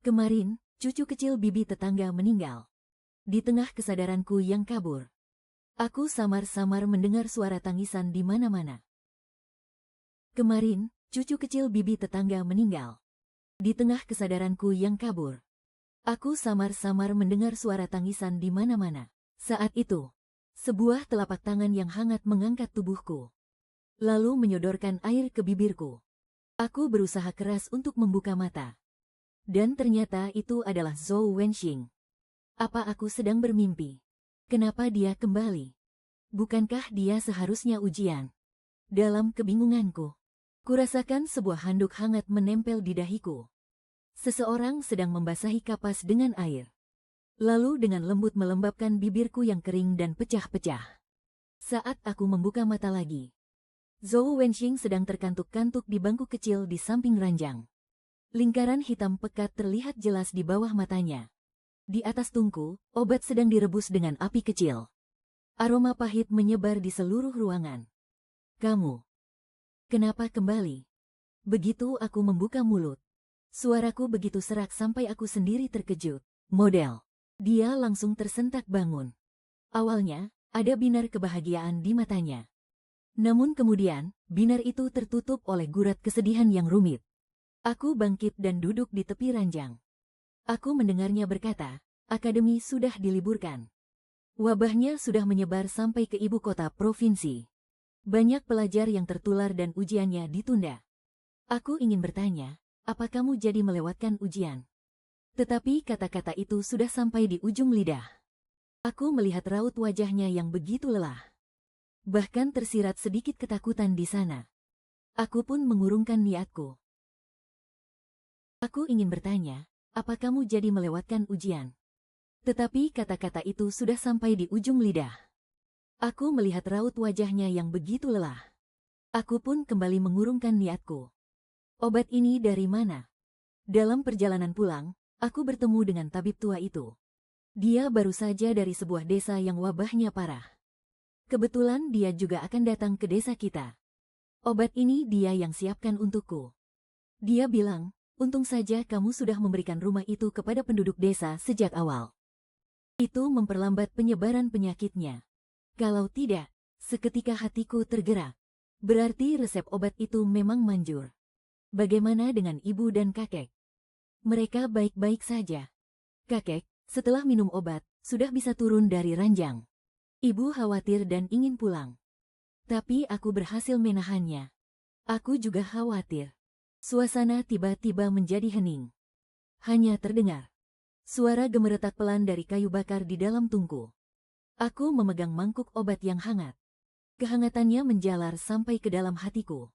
Kemarin, cucu kecil bibi tetangga meninggal. Di tengah kesadaranku yang kabur, aku samar-samar mendengar suara tangisan di mana-mana. Kemarin, cucu kecil bibi tetangga meninggal. Di tengah kesadaranku yang kabur, aku samar-samar mendengar suara tangisan di mana-mana. Saat itu, sebuah telapak tangan yang hangat mengangkat tubuhku, lalu menyodorkan air ke bibirku. Aku berusaha keras untuk membuka mata. Dan ternyata itu adalah Zhou Wenxing. Apa aku sedang bermimpi? Kenapa dia kembali? Bukankah dia seharusnya ujian? Dalam kebingunganku, kurasakan sebuah handuk hangat menempel di dahiku. Seseorang sedang membasahi kapas dengan air. Lalu dengan lembut melembabkan bibirku yang kering dan pecah-pecah. Saat aku membuka mata lagi, Zhou Wenxing sedang terkantuk-kantuk di bangku kecil di samping ranjang. Lingkaran hitam pekat terlihat jelas di bawah matanya. Di atas tungku, obat sedang direbus dengan api kecil. Aroma pahit menyebar di seluruh ruangan. Kamu kenapa kembali? Begitu aku membuka mulut, suaraku begitu serak sampai aku sendiri terkejut. Model. Dia langsung tersentak bangun. Awalnya, ada binar kebahagiaan di matanya. Namun kemudian, binar itu tertutup oleh gurat kesedihan yang rumit. Aku bangkit dan duduk di tepi ranjang. Aku mendengarnya berkata, akademi sudah diliburkan. Wabahnya sudah menyebar sampai ke ibu kota provinsi. Banyak pelajar yang tertular dan ujiannya ditunda. Aku ingin bertanya, apa kamu jadi melewatkan ujian? Tetapi kata-kata itu sudah sampai di ujung lidah. Aku melihat raut wajahnya yang begitu lelah. Bahkan tersirat sedikit ketakutan di sana. Aku pun mengurungkan niatku. Aku ingin bertanya, apa kamu jadi melewatkan ujian? Tetapi kata-kata itu sudah sampai di ujung lidah. Aku melihat raut wajahnya yang begitu lelah. Aku pun kembali mengurungkan niatku. Obat ini dari mana? Dalam perjalanan pulang, aku bertemu dengan tabib tua itu. Dia baru saja dari sebuah desa yang wabahnya parah. Kebetulan dia juga akan datang ke desa kita. Obat ini dia yang siapkan untukku. Dia bilang, untung saja kamu sudah memberikan rumah itu kepada penduduk desa sejak awal. Itu memperlambat penyebaran penyakitnya. Kalau tidak, seketika hatiku tergerak. Berarti resep obat itu memang manjur. Bagaimana dengan ibu dan kakek? Mereka baik-baik saja. Kakek, setelah minum obat, sudah bisa turun dari ranjang. Ibu khawatir dan ingin pulang. Tapi aku berhasil menahannya. Aku juga khawatir. Suasana tiba-tiba menjadi hening. Hanya terdengar suara gemeretak pelan dari kayu bakar di dalam tungku. Aku memegang mangkuk obat yang hangat. Kehangatannya menjalar sampai ke dalam hatiku.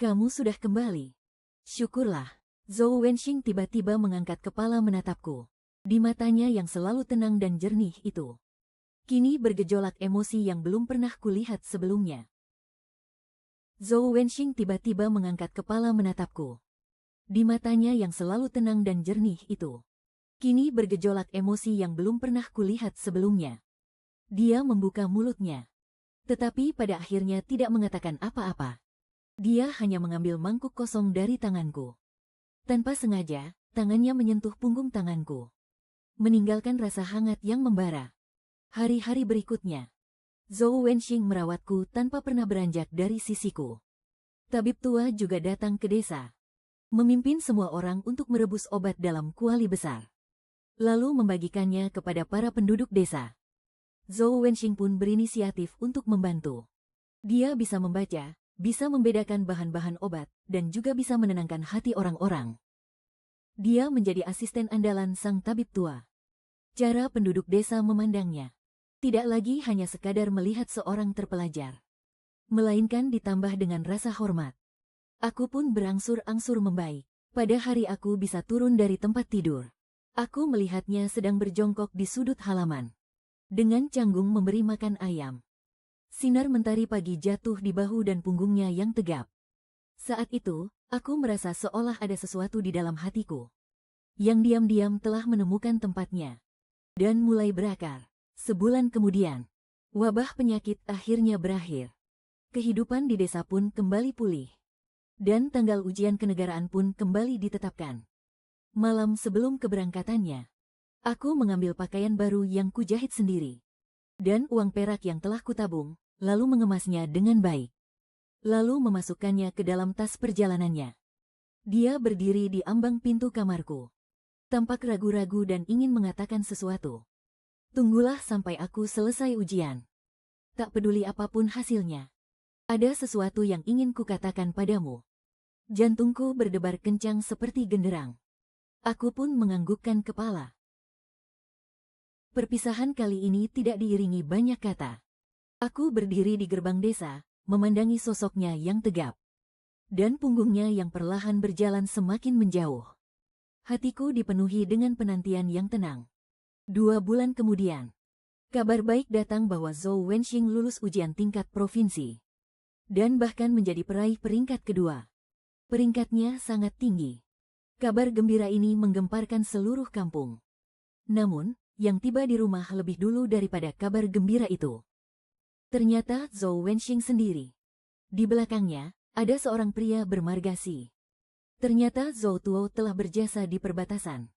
Kamu sudah kembali. Syukurlah. Zhou Wenxing tiba-tiba mengangkat kepala menatapku. Di matanya yang selalu tenang dan jernih itu, kini bergejolak emosi yang belum pernah kulihat sebelumnya. Zhou Wenxing tiba-tiba mengangkat kepala menatapku. Di matanya yang selalu tenang dan jernih itu, kini bergejolak emosi yang belum pernah kulihat sebelumnya. Dia membuka mulutnya, tetapi pada akhirnya tidak mengatakan apa-apa. Dia hanya mengambil mangkuk kosong dari tanganku. Tanpa sengaja, tangannya menyentuh punggung tanganku, meninggalkan rasa hangat yang membara. Hari-hari berikutnya, Zhou Wenxing merawatku tanpa pernah beranjak dari sisiku. Tabib tua juga datang ke desa, memimpin semua orang untuk merebus obat dalam kuali besar, lalu membagikannya kepada para penduduk desa. Zhou Wenxing pun berinisiatif untuk membantu. Dia bisa membaca, bisa membedakan bahan-bahan obat, dan juga bisa menenangkan hati orang-orang. Dia menjadi asisten andalan sang tabib tua. Cara penduduk desa memandangnya tidak lagi hanya sekadar melihat seorang terpelajar, melainkan ditambah dengan rasa hormat. Aku pun berangsur-angsur membaik. Pada hari aku bisa turun dari tempat tidur, aku melihatnya sedang berjongkok di sudut halaman, dengan canggung memberi makan ayam. Sinar mentari pagi jatuh di bahu dan punggungnya yang tegap. Saat itu, aku merasa seolah ada sesuatu di dalam hatiku yang diam-diam telah menemukan tempatnya dan mulai berakar. Sebulan kemudian, wabah penyakit akhirnya berakhir. Kehidupan di desa pun kembali pulih, dan tanggal ujian kenegaraan pun kembali ditetapkan. Malam sebelum keberangkatannya, aku mengambil pakaian baru yang kujahit sendiri dan uang perak yang telah kutabung, lalu mengemasnya dengan baik, lalu memasukkannya ke dalam tas perjalanannya. Dia berdiri di ambang pintu kamarku, tampak ragu-ragu dan ingin mengatakan sesuatu. Tunggulah sampai aku selesai ujian. Tak peduli apapun hasilnya, ada sesuatu yang ingin kukatakan padamu. Jantungku berdebar kencang seperti genderang. Aku pun menganggukkan kepala. Perpisahan kali ini tidak diiringi banyak kata. Aku berdiri di gerbang desa, memandangi sosoknya yang tegap, dan punggungnya yang perlahan berjalan semakin menjauh. Hatiku dipenuhi dengan penantian yang tenang. 2 bulan kemudian, kabar baik datang bahwa Zhou Wenxing lulus ujian tingkat provinsi, dan bahkan menjadi peraih peringkat kedua. Peringkatnya sangat tinggi. Kabar gembira ini menggemparkan seluruh kampung. Namun, yang tiba di rumah lebih dulu daripada kabar gembira itu, ternyata Zhou Wenxing sendiri. Di belakangnya, ada seorang pria bermargasi. Ternyata Zhou Tuo telah berjasa di perbatasan.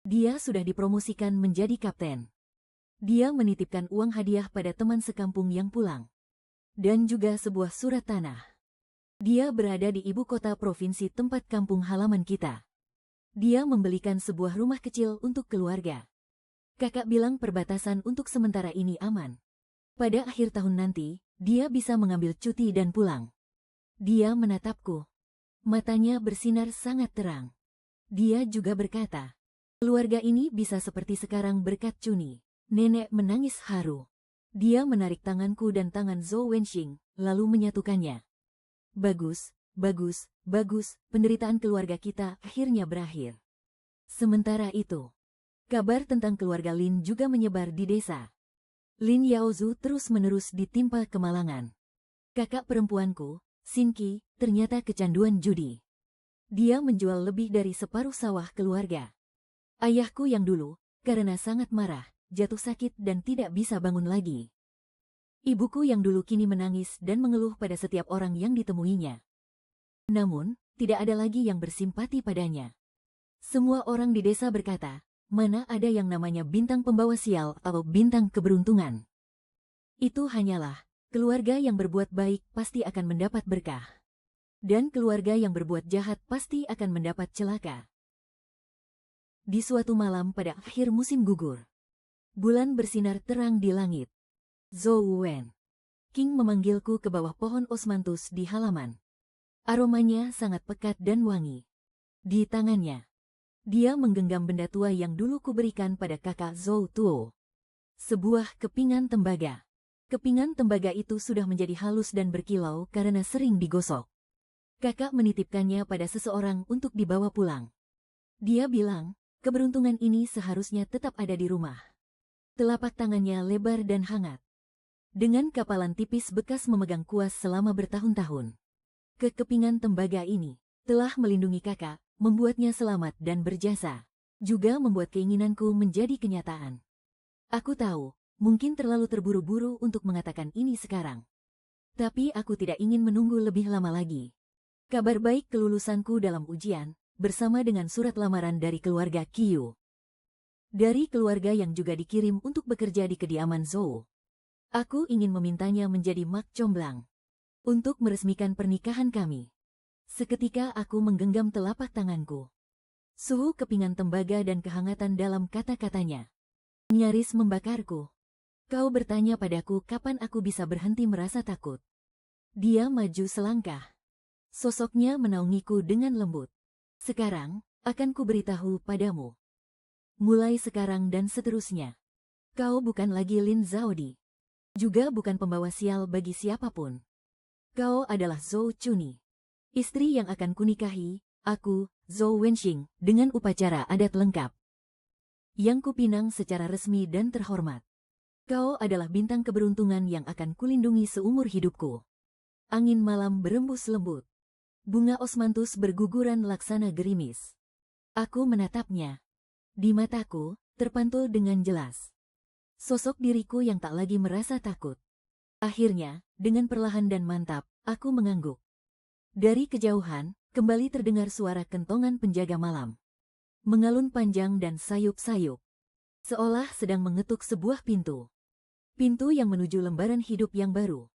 Dia sudah dipromosikan menjadi kapten. Dia menitipkan uang hadiah pada teman sekampung yang pulang, dan juga sebuah surat tanah. Dia berada di ibu kota provinsi tempat kampung halaman kita. Dia membelikan sebuah rumah kecil untuk keluarga. Kakak bilang perbatasan untuk sementara ini aman. Pada akhir tahun nanti, dia bisa mengambil cuti dan pulang. Dia menatapku. Matanya bersinar sangat terang. Dia juga berkata, keluarga ini bisa seperti sekarang berkat Cuni. Nenek menangis haru. Dia menarik tanganku dan tangan Zhou Wenxing, lalu menyatukannya. Bagus, bagus, bagus, penderitaan keluarga kita akhirnya berakhir. Sementara itu, kabar tentang keluarga Lin juga menyebar di desa. Lin Yaozu terus-menerus ditimpa kemalangan. Kakak perempuanku, Xinqi, ternyata kecanduan judi. Dia menjual lebih dari separuh sawah keluarga. Ayahku yang dulu, karena sangat marah, jatuh sakit dan tidak bisa bangun lagi. Ibuku yang dulu kini menangis dan mengeluh pada setiap orang yang ditemuinya. Namun, tidak ada lagi yang bersimpati padanya. Semua orang di desa berkata, mana ada yang namanya bintang pembawa sial atau bintang keberuntungan. Itu hanyalah, keluarga yang berbuat baik pasti akan mendapat berkah. Dan keluarga yang berbuat jahat pasti akan mendapat celaka. Di suatu malam pada akhir musim gugur, bulan bersinar terang di langit. Zhou Wen King memanggilku ke bawah pohon osmanthus di halaman. Aromanya sangat pekat dan wangi. Di tangannya, dia menggenggam benda tua yang dulu kuberikan pada kakak Zhou Tuo. Sebuah kepingan tembaga. Kepingan tembaga itu sudah menjadi halus dan berkilau karena sering digosok. Kakak menitipkannya pada seseorang untuk dibawa pulang. Dia bilang, keberuntungan ini seharusnya tetap ada di rumah. Telapak tangannya lebar dan hangat. Dengan kapalan tipis bekas memegang kuas selama bertahun-tahun. Kepingan tembaga ini telah melindungi kakak, membuatnya selamat dan berjasa. Juga membuat keinginanku menjadi kenyataan. Aku tahu, mungkin terlalu terburu-buru untuk mengatakan ini sekarang. Tapi aku tidak ingin menunggu lebih lama lagi. Kabar baik kelulusanku dalam ujian, bersama dengan surat lamaran dari keluarga Qiu. Dari keluarga yang juga dikirim untuk bekerja di kediaman Zhou. Aku ingin memintanya menjadi mak comblang. Untuk meresmikan pernikahan kami. Seketika aku menggenggam telapak tanganku. Suhu kepingan tembaga dan kehangatan dalam kata-katanya nyaris membakarku. Kau bertanya padaku kapan aku bisa berhenti merasa takut. Dia maju selangkah. Sosoknya menaungiku dengan lembut. Sekarang, akan kuberitahu padamu. Mulai sekarang dan seterusnya. Kau bukan lagi Lin Zhaodi. Juga bukan pembawa sial bagi siapapun. Kau adalah Zhou Chuni. Istri yang akan kunikahi, aku, Zhou Wenxing, dengan upacara adat lengkap. Yang kupinang secara resmi dan terhormat. Kau adalah bintang keberuntungan yang akan kulindungi seumur hidupku. Angin malam berembus lembut. Bunga osmanthus berguguran laksana gerimis. Aku menatapnya. Di mataku, terpantul dengan jelas. Sosok diriku yang tak lagi merasa takut. Akhirnya, dengan perlahan dan mantap, aku mengangguk. Dari kejauhan, kembali terdengar suara kentongan penjaga malam. Mengalun panjang dan sayup-sayup. Seolah sedang mengetuk sebuah pintu. Pintu yang menuju lembaran hidup yang baru.